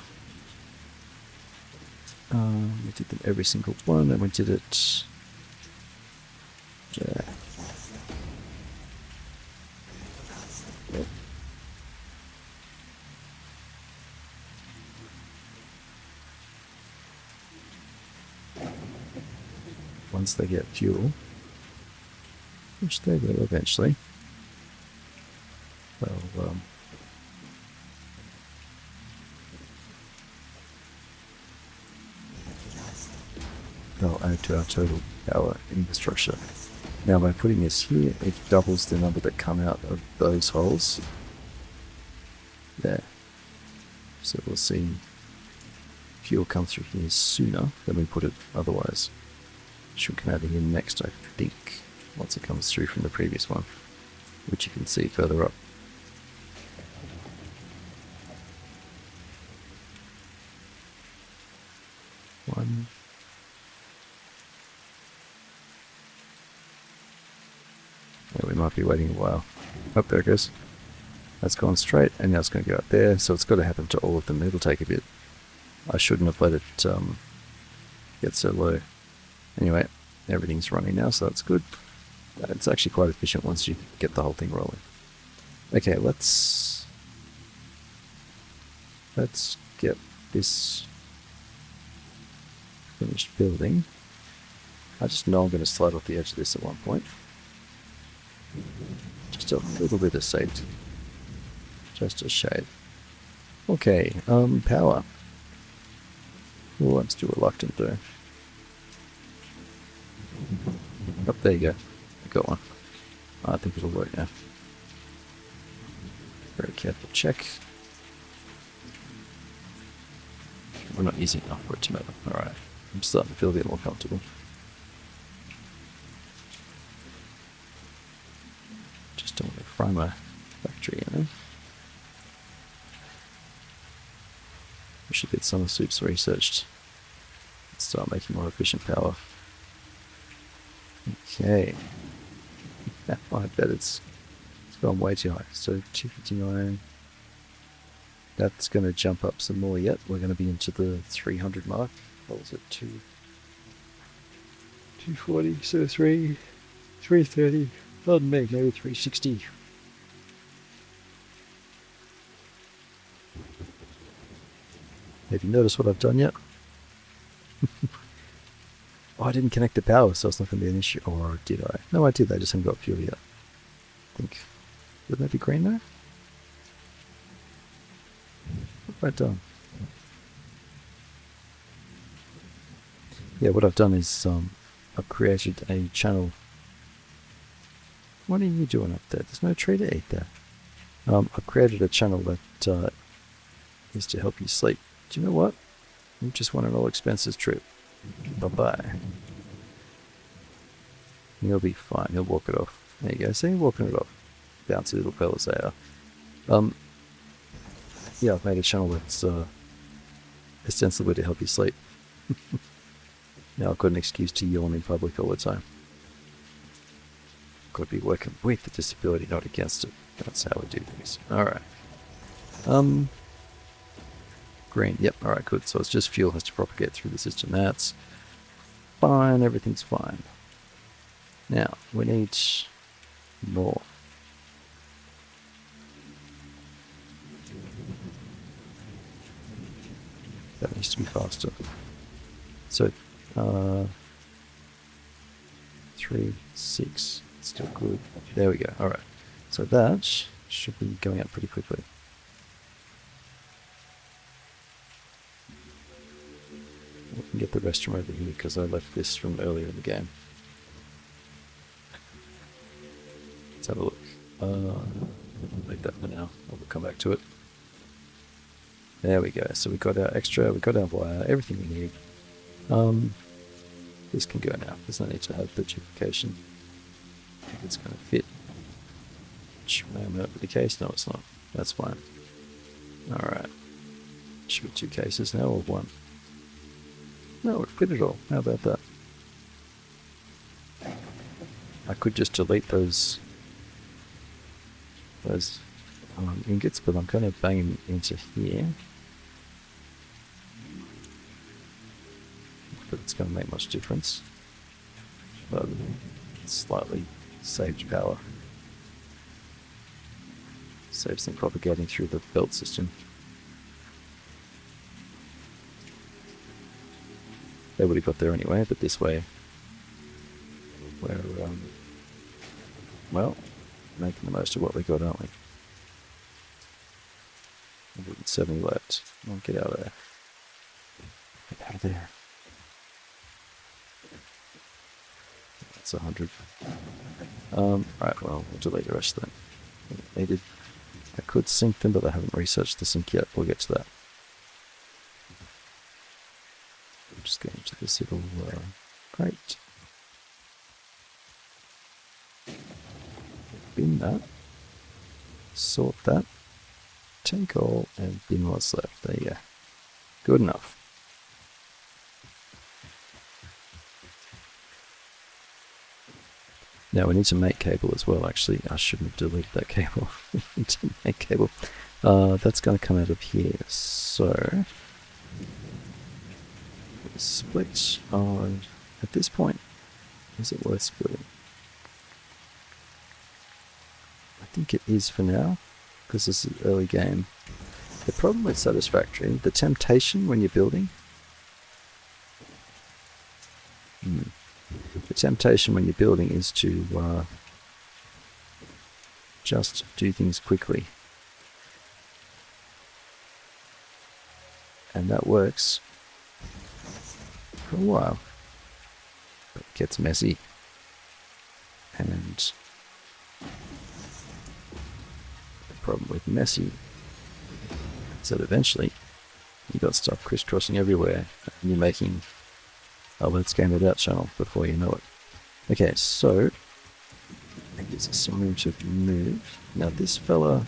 We did them every single one, and we did it... Yeah. Yep. Once they get fuel, which they will eventually, they'll add to our total power infrastructure. Now by putting this here, it doubles the number that come out of those holes. There. So we'll see fuel come through here sooner than we put it otherwise. Should come out of here next, I think, once it comes through from the previous one, which you can see further up. One. Yeah, we might be waiting a while. Oh, there it goes. That's gone straight, and now it's going to go up there, so it's got to happen to all of them. It'll take a bit. I shouldn't have let it get so low. Anyway, everything's running now, so that's good. It's actually quite efficient once you get the whole thing rolling. Okay, let's get this finished building. I just know I'm going to slide off the edge of this at one point. Just a little bit of safety. Just a shade. Okay, power. Oh, I'm still reluctant though. Oh, there you go. I got one. I think it'll work now. Very careful check. We're not using enough for it to matter. Alright. I'm starting to feel a bit more comfortable. Just don't want to fry my factory, you know. We should get some soups researched. Let's start making more efficient power. Okay. I bet it's gone way too high. So 259. That's going to jump up some more yet. We're going to be into the 300 mark. What was it? 240. So 330. Pardon me, maybe 360. Have you noticed what I've done yet? Oh, I didn't connect the power, so it's not going to be an issue. Or did I? No, I did. I just haven't got fuel yet. I think. Wouldn't that be green now? What have I done? Yeah, what I've done is I've created a channel What are you doing up there? There's no tree to eat there. I've created a channel that is to help you sleep. Do you know what? You just want an all-expenses trip. Bye-bye. You'll be fine. He'll walk it off. There you go. See, walking it off. Bouncy little fellas they are. Yeah, I've made a channel that's ostensibly to help you sleep. Now I've got an excuse to yawn in public all the time. Got to be working with the disability, not against it. That's how we do things. Alright. Green. Yep, alright, good. So it's just fuel has to propagate through the system. That's fine. Everything's fine. Now, we need more. That needs to be faster. So, 3, 6. Still good. There we go. Alright. So that should be going up pretty quickly. We can get the rest from over here because I left this from earlier in the game. Let's have a look. Leave that for now. We'll come back to it. There we go. So we got our extra, we got our wire, everything we need. This can go now. There's no need to have the duplication. I think it's going to fit. Which may or may not be the case. No, it's not. That's fine. Alright. Should be 2 cases now or 1? No, it fit it all. How about that? I could just delete those ingots, but I'm going to bang them into here. But it's going to make much difference. But it's slightly saved power. Saves them propagating through the belt system. They would have got there anyway, but this way we're, well, making the most of what we got, aren't we? 170 left. I'll get out of there. Get out of there. That's 100. Right, well, we'll delete the rest of them. Needed. I could sync them, but I haven't researched the sync yet. We'll get to that. I'm just going to this little crate. Bin that. Sort that. Take all and bin what's left. There you go. Good enough. Now we need to make cable as well. Actually, I shouldn't have deleted that cable. We need to make cable. That's going to come out of here. So split on. At this point, is it worth splitting? I think it is for now, because this is early game. The problem with Satisfactory, the temptation when you're building. The temptation when you're building is to just do things quickly. And that works for a while. But it gets messy. And the problem with messy is that eventually you got stuff crisscrossing everywhere and you're making a Let's Game It Out channel before you know it. Okay, so that gives us some room to move. Now this fella,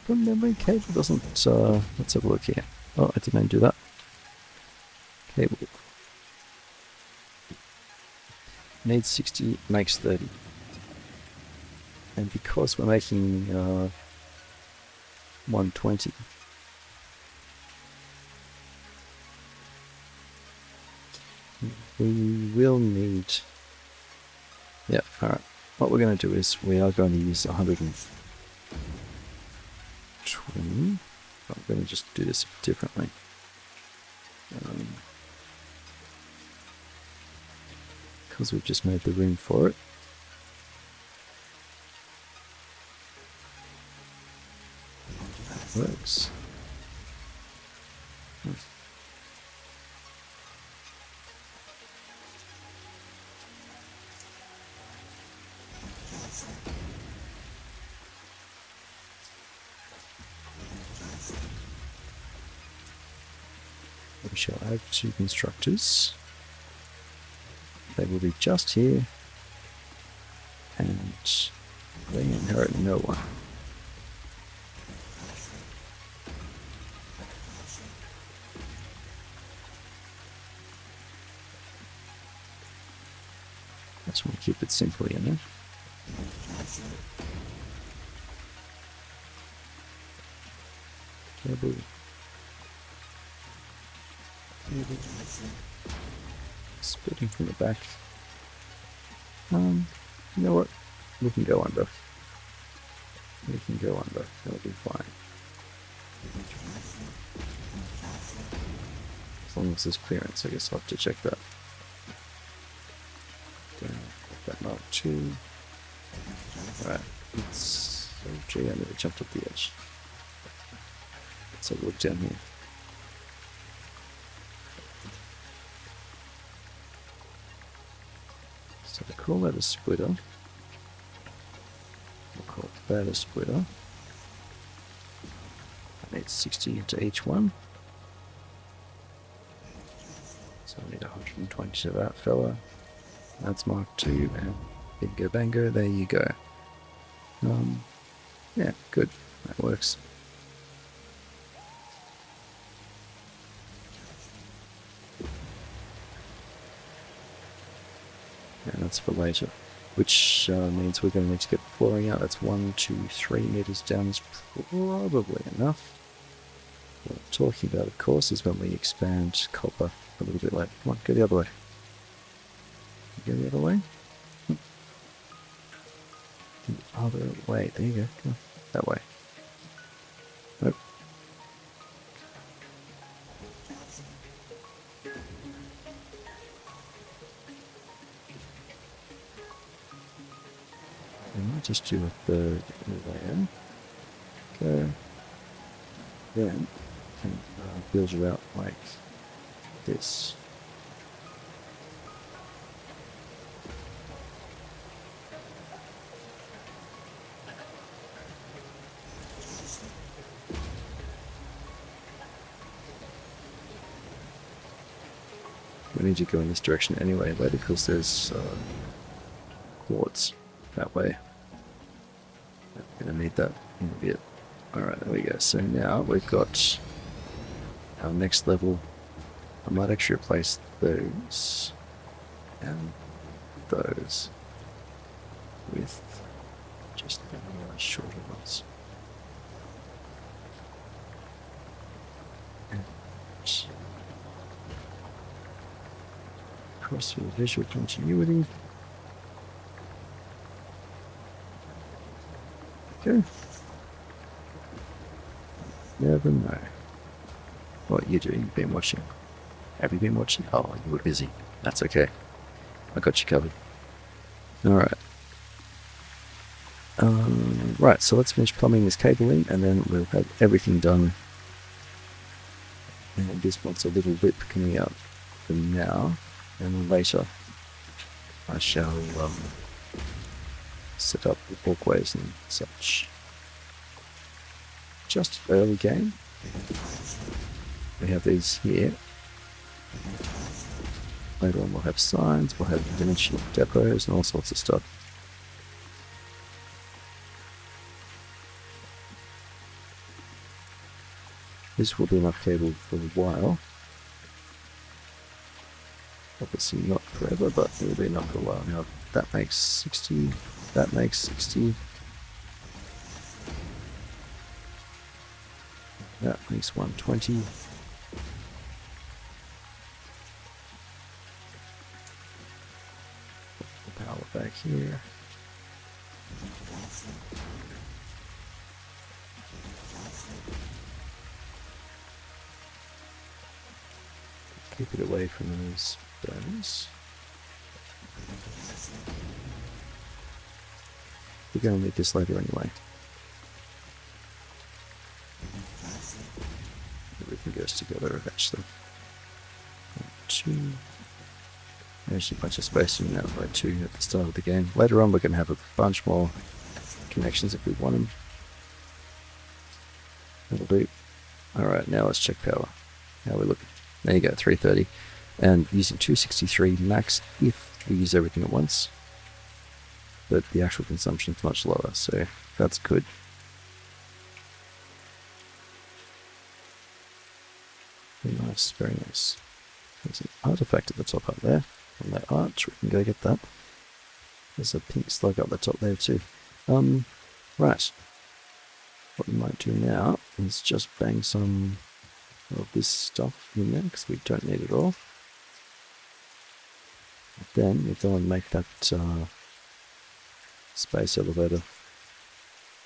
from memory, cable doesn't, let's have a look here. Oh, I didn't do that. Cable. Needs 60, makes 30. And because we're making 120, we will need, yeah, alright. What we're going to do is we are going to use 120. I'm going to just do this differently. Because we've just made the room for it. That works. We shall add 2 constructors. They will be just here, and they inherit no one. I just want to keep it simple, you know. Cable. Splitting from the back. You know what? We can go under. We can go under. That'll be fine. As long as there's clearance, I guess I'll have to check that. That mark 2. Alright, it's... Oh gee, I never jumped off the edge. Let's have a look down here. So I call that a splitter. We'll call that a splitter. I need 60 into each one. So I need 120 to that fella. That's Mark 2, and bingo bango, there you go. Yeah, good. That works. And that's for later. Which means we're going to need to get the flooring out. That's 1, 2, 3 meters down is probably enough. What I'm talking about, of course, is when we expand copper a little bit later. Come on, go the other way. Go the other way. The other way. There you go. Come on. That way. Nope. I might just do a third layer. Go. Then and build it out like this. We need to go in this direction anyway, later, because there's quartz that way. I'm going to need that in a bit. Alright, there we go. So now we've got our next level. I might actually replace those and those with just the shorter ones. And cross with visual continuity. Okay. Never know what you're doing. You've been watching. Have you been watching? Oh, you were busy. That's okay. I got you covered. Alright. Right, so let's finish plumbing this cable in, and then we'll have everything done. And this wants a little lip coming out for now, and later I shall set up the walkways and such. Just early game. We have these here. Later on we'll have signs, we'll have dimensional depots and all sorts of stuff. This will be enough cable for a while. Obviously not forever, but it will be enough for a while. Now that makes 60, that makes 60. That makes 120. Put the power back here. Keep it away from those burners. We're going to need this later anyway. Everything goes together eventually. 2. There's a bunch of spacing out by 2 at the start of the game. Later on we're going to have a bunch more connections if we want them. That'll do. Alright, now let's check power. How are we looking? There you go, 330. And using 263 max if we use everything at once. But the actual consumption is much lower, so that's good. Very nice, very nice. There's an artifact at the top up there. On that arch, we can go get that. There's a pink slug up the top there too. Right. What we might do now is just bang some of this stuff in there, because we don't need it all. Then we go and make that space elevator,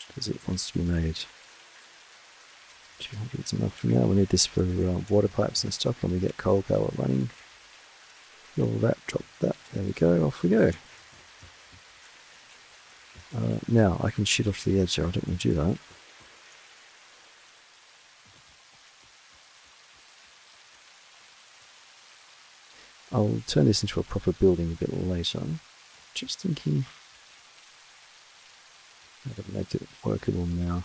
because it wants to be made. 200 is enough for now. We need this for water pipes and stuff when we get coal power running. All that, drop that, there we go, off we go. Now I can shoot off to the edge there, I don't want to do that. I'll turn this into a proper building a bit later. Just thinking how to make it workable now.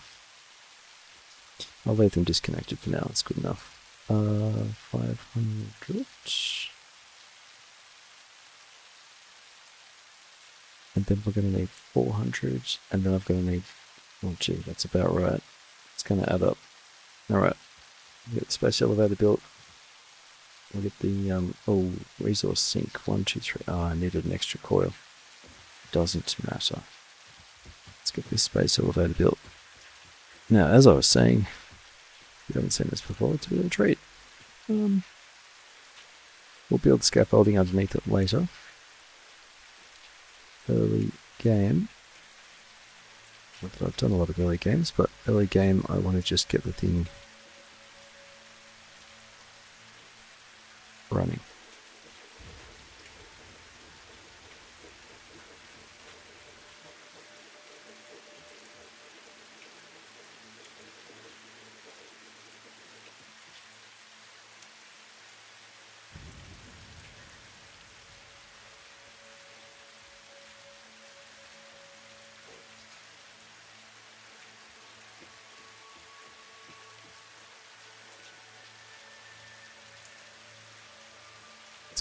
I'll leave them disconnected for now, it's good enough. 500. And then we're going to need 400, and then I'm going to need, oh gee, that's about right. It's going to add up. Alright, we'll get the space elevator built. We'll get the, resource sink, 1, 2, 3. Oh, I needed an extra coil. Doesn't matter. Let's get this space elevator built. Now, as I was saying, if you haven't seen this before, it's a bit of a treat. We'll build scaffolding underneath it later. Early game. Not that I've done a lot of early games, but early game I want to just get the thing running.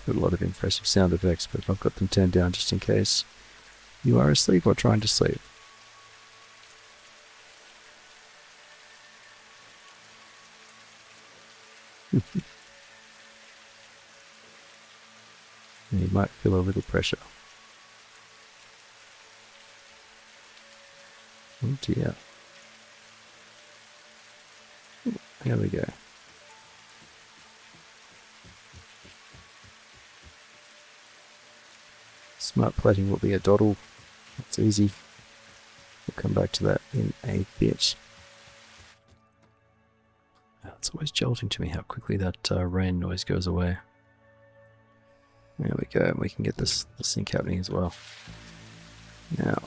Got a lot of impressive sound effects, but I've got them turned down just in case you are asleep or trying to sleep. And you might feel a little pressure. Oh dear. There we go. Smart plating will be a doddle. That's easy. We'll come back to that in a bit. It's always jolting to me how quickly that rain noise goes away. There we go. We can get the sink happening as well. Now.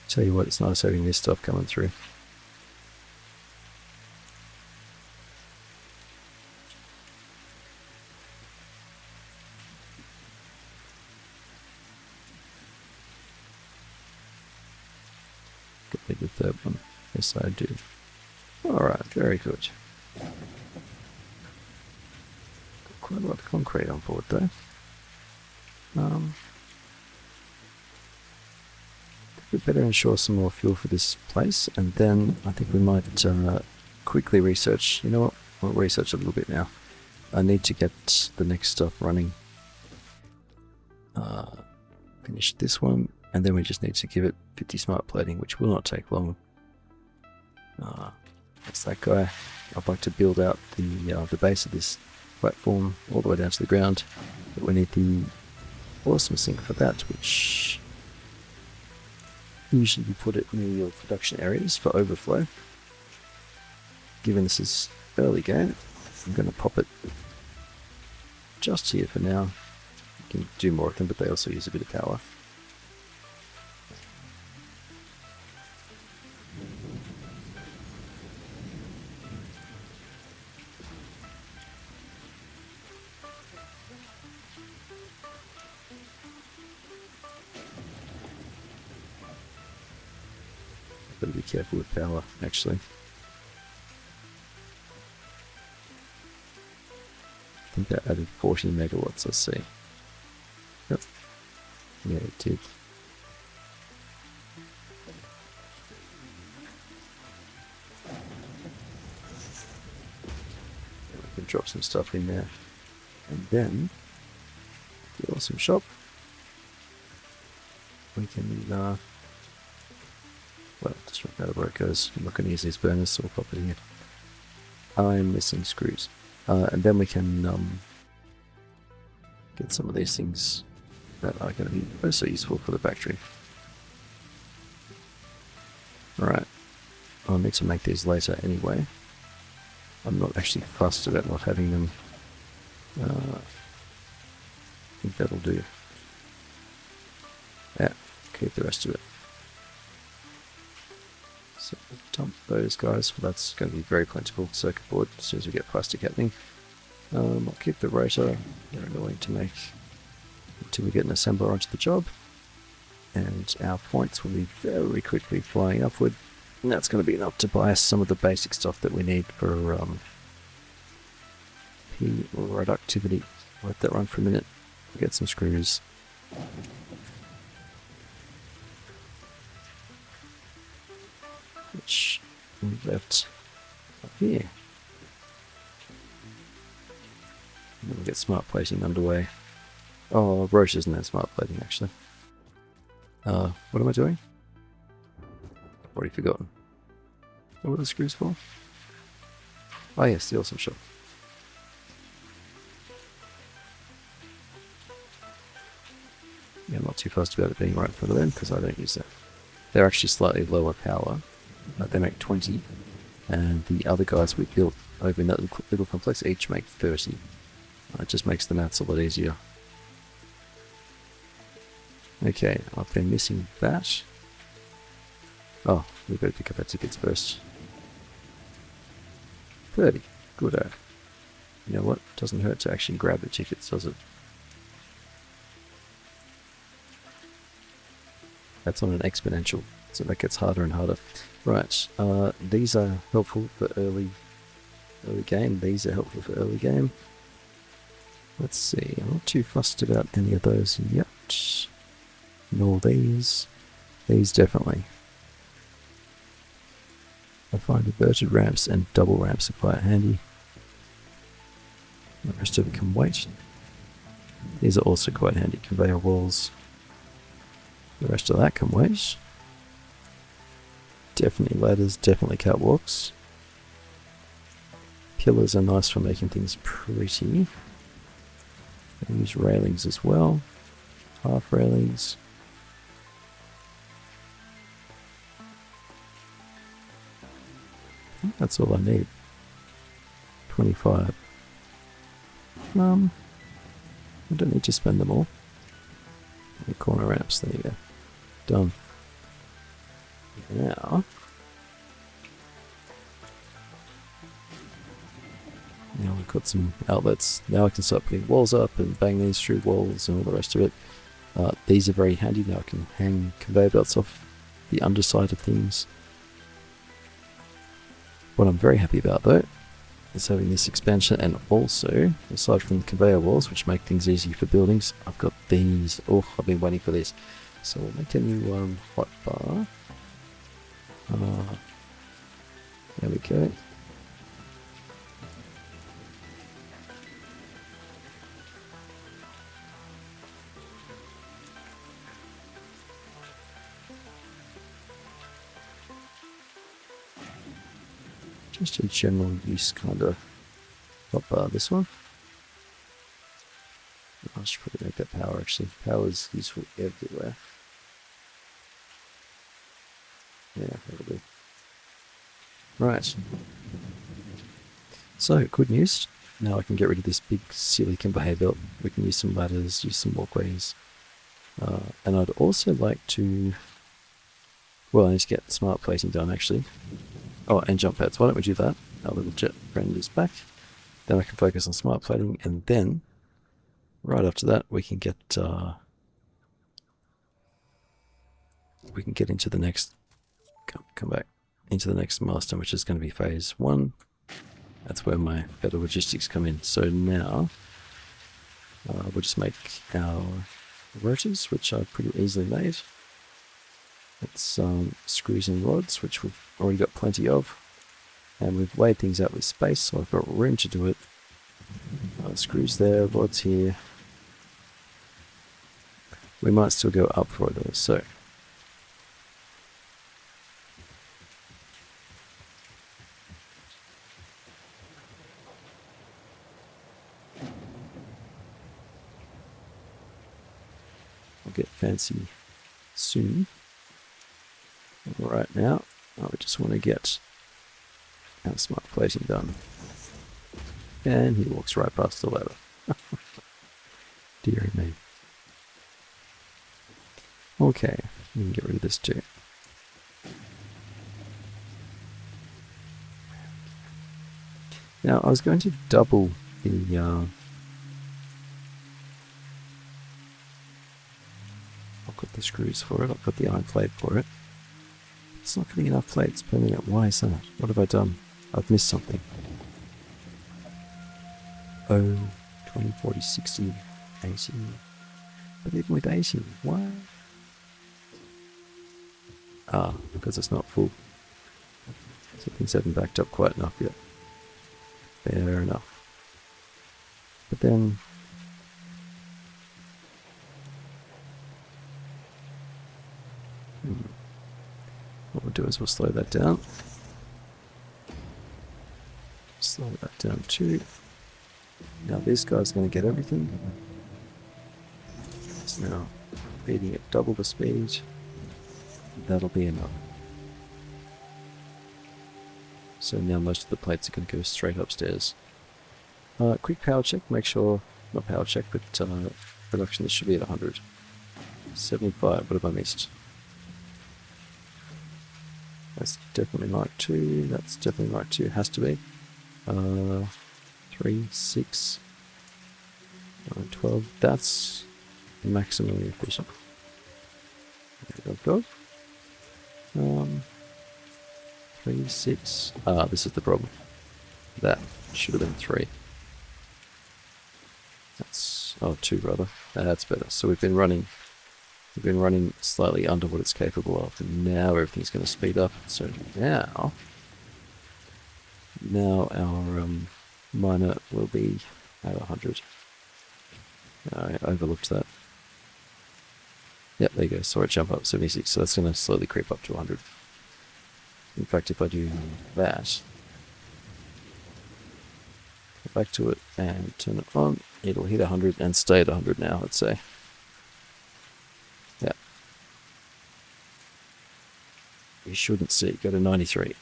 Tell you what, it's nice having this stuff coming through. Complete the third one. Yes, I do. Alright, very good. Got quite a lot of concrete on board though. We better ensure some more fuel for this place, and then I think we might quickly research. You know what? We'll research a little bit now. I need to get the next stuff running. Finish this one, and then we just need to give it 50 smart plating, which will not take long. That's that guy. I'd like to build out the base of this platform all the way down to the ground, but we need the awesome sink for that, which usually you put it near your production areas for overflow. Given this is early game, I'm going to pop it just here for now. You can do more of them, but they also use a bit of power. Gotta be careful with power, actually. I think that added 40 megawatts, I see. Yep. Yeah, it did. I can drop some stuff in there. And then, the awesome shop. We can, well, just work out where it goes. I'm not going to use these burners, so we'll pop it in here. I'm missing screws. And then we can get some of these things that are going to be also useful for the factory. Alright, I'll need to make these later anyway. I'm not actually fussed about not having them. I think that'll do. Yeah, keep the rest of it. So dump those guys. Well, that's going to be very plentiful circuit board as soon as we get plastic happening. I'll keep the rotor. They're annoying to make until we get an assembler onto the job. And our points will be very quickly flying upward. And that's going to be enough to buy us some of the basic stuff that we need for P productivity. Let that run for a minute. Get some screws. Which we've left up here. And then we'll get smart plating underway. Oh, Roche isn't that smart plating actually. What am I doing? I've already forgotten. What are the screws for? Oh yes, the awesome shop. Yeah, I'm not too fussed about it being right in front of them because I don't use that. They're actually slightly lower power. They make 20, and the other guys we built over in that little complex each make 30. It just makes the maths a lot easier. Okay, I've been missing that. Oh, we better pick up our tickets first. 30. Good. You know what? Doesn't hurt to actually grab the tickets, does it? That's on an exponential, so that gets harder and harder. Right, these are helpful for early game. These are helpful for early game. Let's see, I'm not too fussed about any of those yet. Nor these. These definitely. I find inverted ramps and double ramps are quite handy. The rest of it can wait. These are also quite handy. Conveyor walls. The rest of that can wait. Definitely ladders, definitely catwalks. Pillars are nice for making things pretty. I use railings as well. Half railings. I think that's all I need. 25. I don't need to spend them all. The corner ramps, there you go. Done. Now we've got some outlets. Now I can start putting walls up and bang these through walls and all the rest of it. These are very handy. Now I can hang conveyor belts off the underside of things. What I'm very happy about though is having this expansion, and also, aside from the conveyor walls, which make things easy for buildings, I've got these. Oh, I've been waiting for this. So we'll make a new hot bar. There we go. Just a general use kind of hot bar, this one. I should probably make that power actually. Power is useful everywhere. Yeah, that'll do. Right. So, good news. Now I can get rid of this big silly conveyor belt. We can use some ladders, use some walkways. And I'd also like to... Well, I need to get smart plating done actually. Oh, and jump pads. Why don't we do that? Our little jet friend is back. Then I can focus on smart plating, and then right after that we can get into the next come back into the next milestone, which is going to be phase 1. That's where my better logistics come in. So now we'll just make our rotors, which are pretty easily made. It's screws and rods, which we've already got plenty of. And we've laid things out with space, so I've got room to do it. Screws there, rods here. We might still go up for it though, so. I'll get fancy soon. Right now, I just want to get our smart plating done. And he walks right past the ladder. Dear me. Okay, we can get rid of this too. Now, I was going to double the I've got the screws for it, I've got the iron plate for it. It's not getting enough plates per minute. Why is that? What have I done? I've missed something. Oh, 20, 40, 60, 80. But even with 80, why? Ah, because it's not full. So things haven't backed up quite enough yet. Fair enough. But then... what we'll do is we'll slow that down. Slow that down too. Now this guy's going to get everything. It's now feeding at double the speed. That'll be enough. So now most of the plates are going to go straight upstairs. Quick power check, make sure, not power check, but production, this should be at 100. 75, what have I missed? That's definitely Mark 2, that's definitely Mark 2, has to be. 3, 6, 12, that's maximally efficient. There we go. 3, 6, this is the problem. That should have been 3. That's, 2 rather. That's better. So we've been running slightly under what it's capable of, and now everything's going to speed up. So now our miner will be at 100. I overlooked that. Yep, there you go. Saw it jump up 76, so that's going to slowly creep up to 100. In fact, if I do that, go back to it and turn it on, it'll hit 100 and stay at 100 now, let's say. Yeah. You shouldn't see. Go to 93.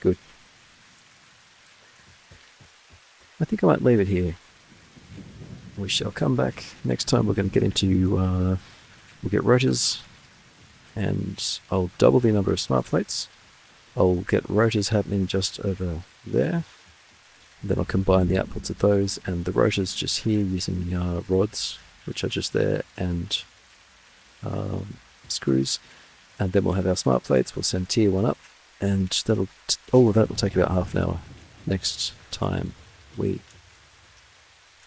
Good. I think I might leave it here. We shall come back. Next time we're going to get into, we'll get rotors, and I'll double the number of smart plates. I'll get rotors happening just over there. Then I'll combine the outputs of those and the rotors just here using rods, which are just there, and screws. And then we'll have our smart plates. We'll send tier 1 up, and that'll all of that will take about half an hour next time we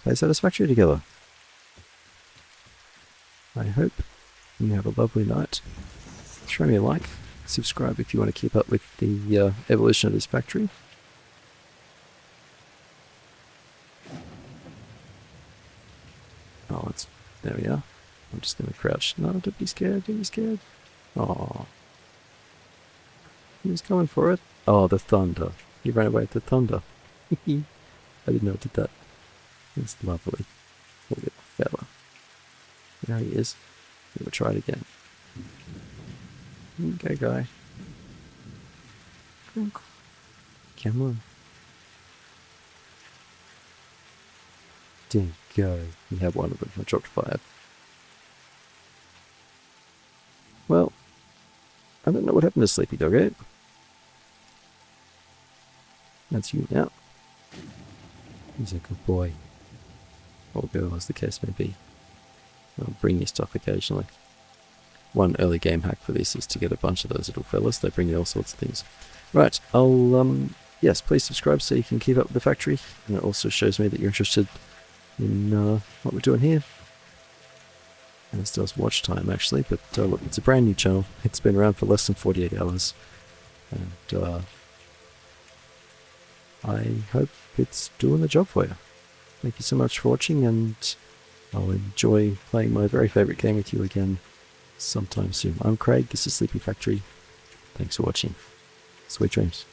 play Satisfactory together. I hope you have a lovely night. Throw me a like, subscribe if you want to keep up with the evolution of this factory. Oh, there we are. I'm just going to crouch. No, don't be scared, don't be scared. Oh, he was going for it. Oh, the thunder. He ran away with the thunder. I didn't know it did that. It's lovely. Look at the fella. There he is. We'll try it again. Okay, guy. Come on. There you go. You have one of them. I dropped 5. Well, I don't know what happened to Sleepy Dog 8. That's you now. He's a good boy. Or girl, as the case may be. I'll bring you stuff occasionally. one early game hack for this is to get a bunch of those little fellas. They bring you all sorts of things. Right, I'll, yes, please subscribe so you can keep up with the factory. And it also shows me that you're interested in what we're doing here. And this does watch time, actually, but look, it's a brand new channel. It's been around for less than 48 hours. And I hope it's doing the job for you. Thank you so much for watching, and I'll enjoy playing my very favourite game with you again sometime soon. I'm Craig, this is Sleepy Factory. Thanks for watching. Sweet dreams.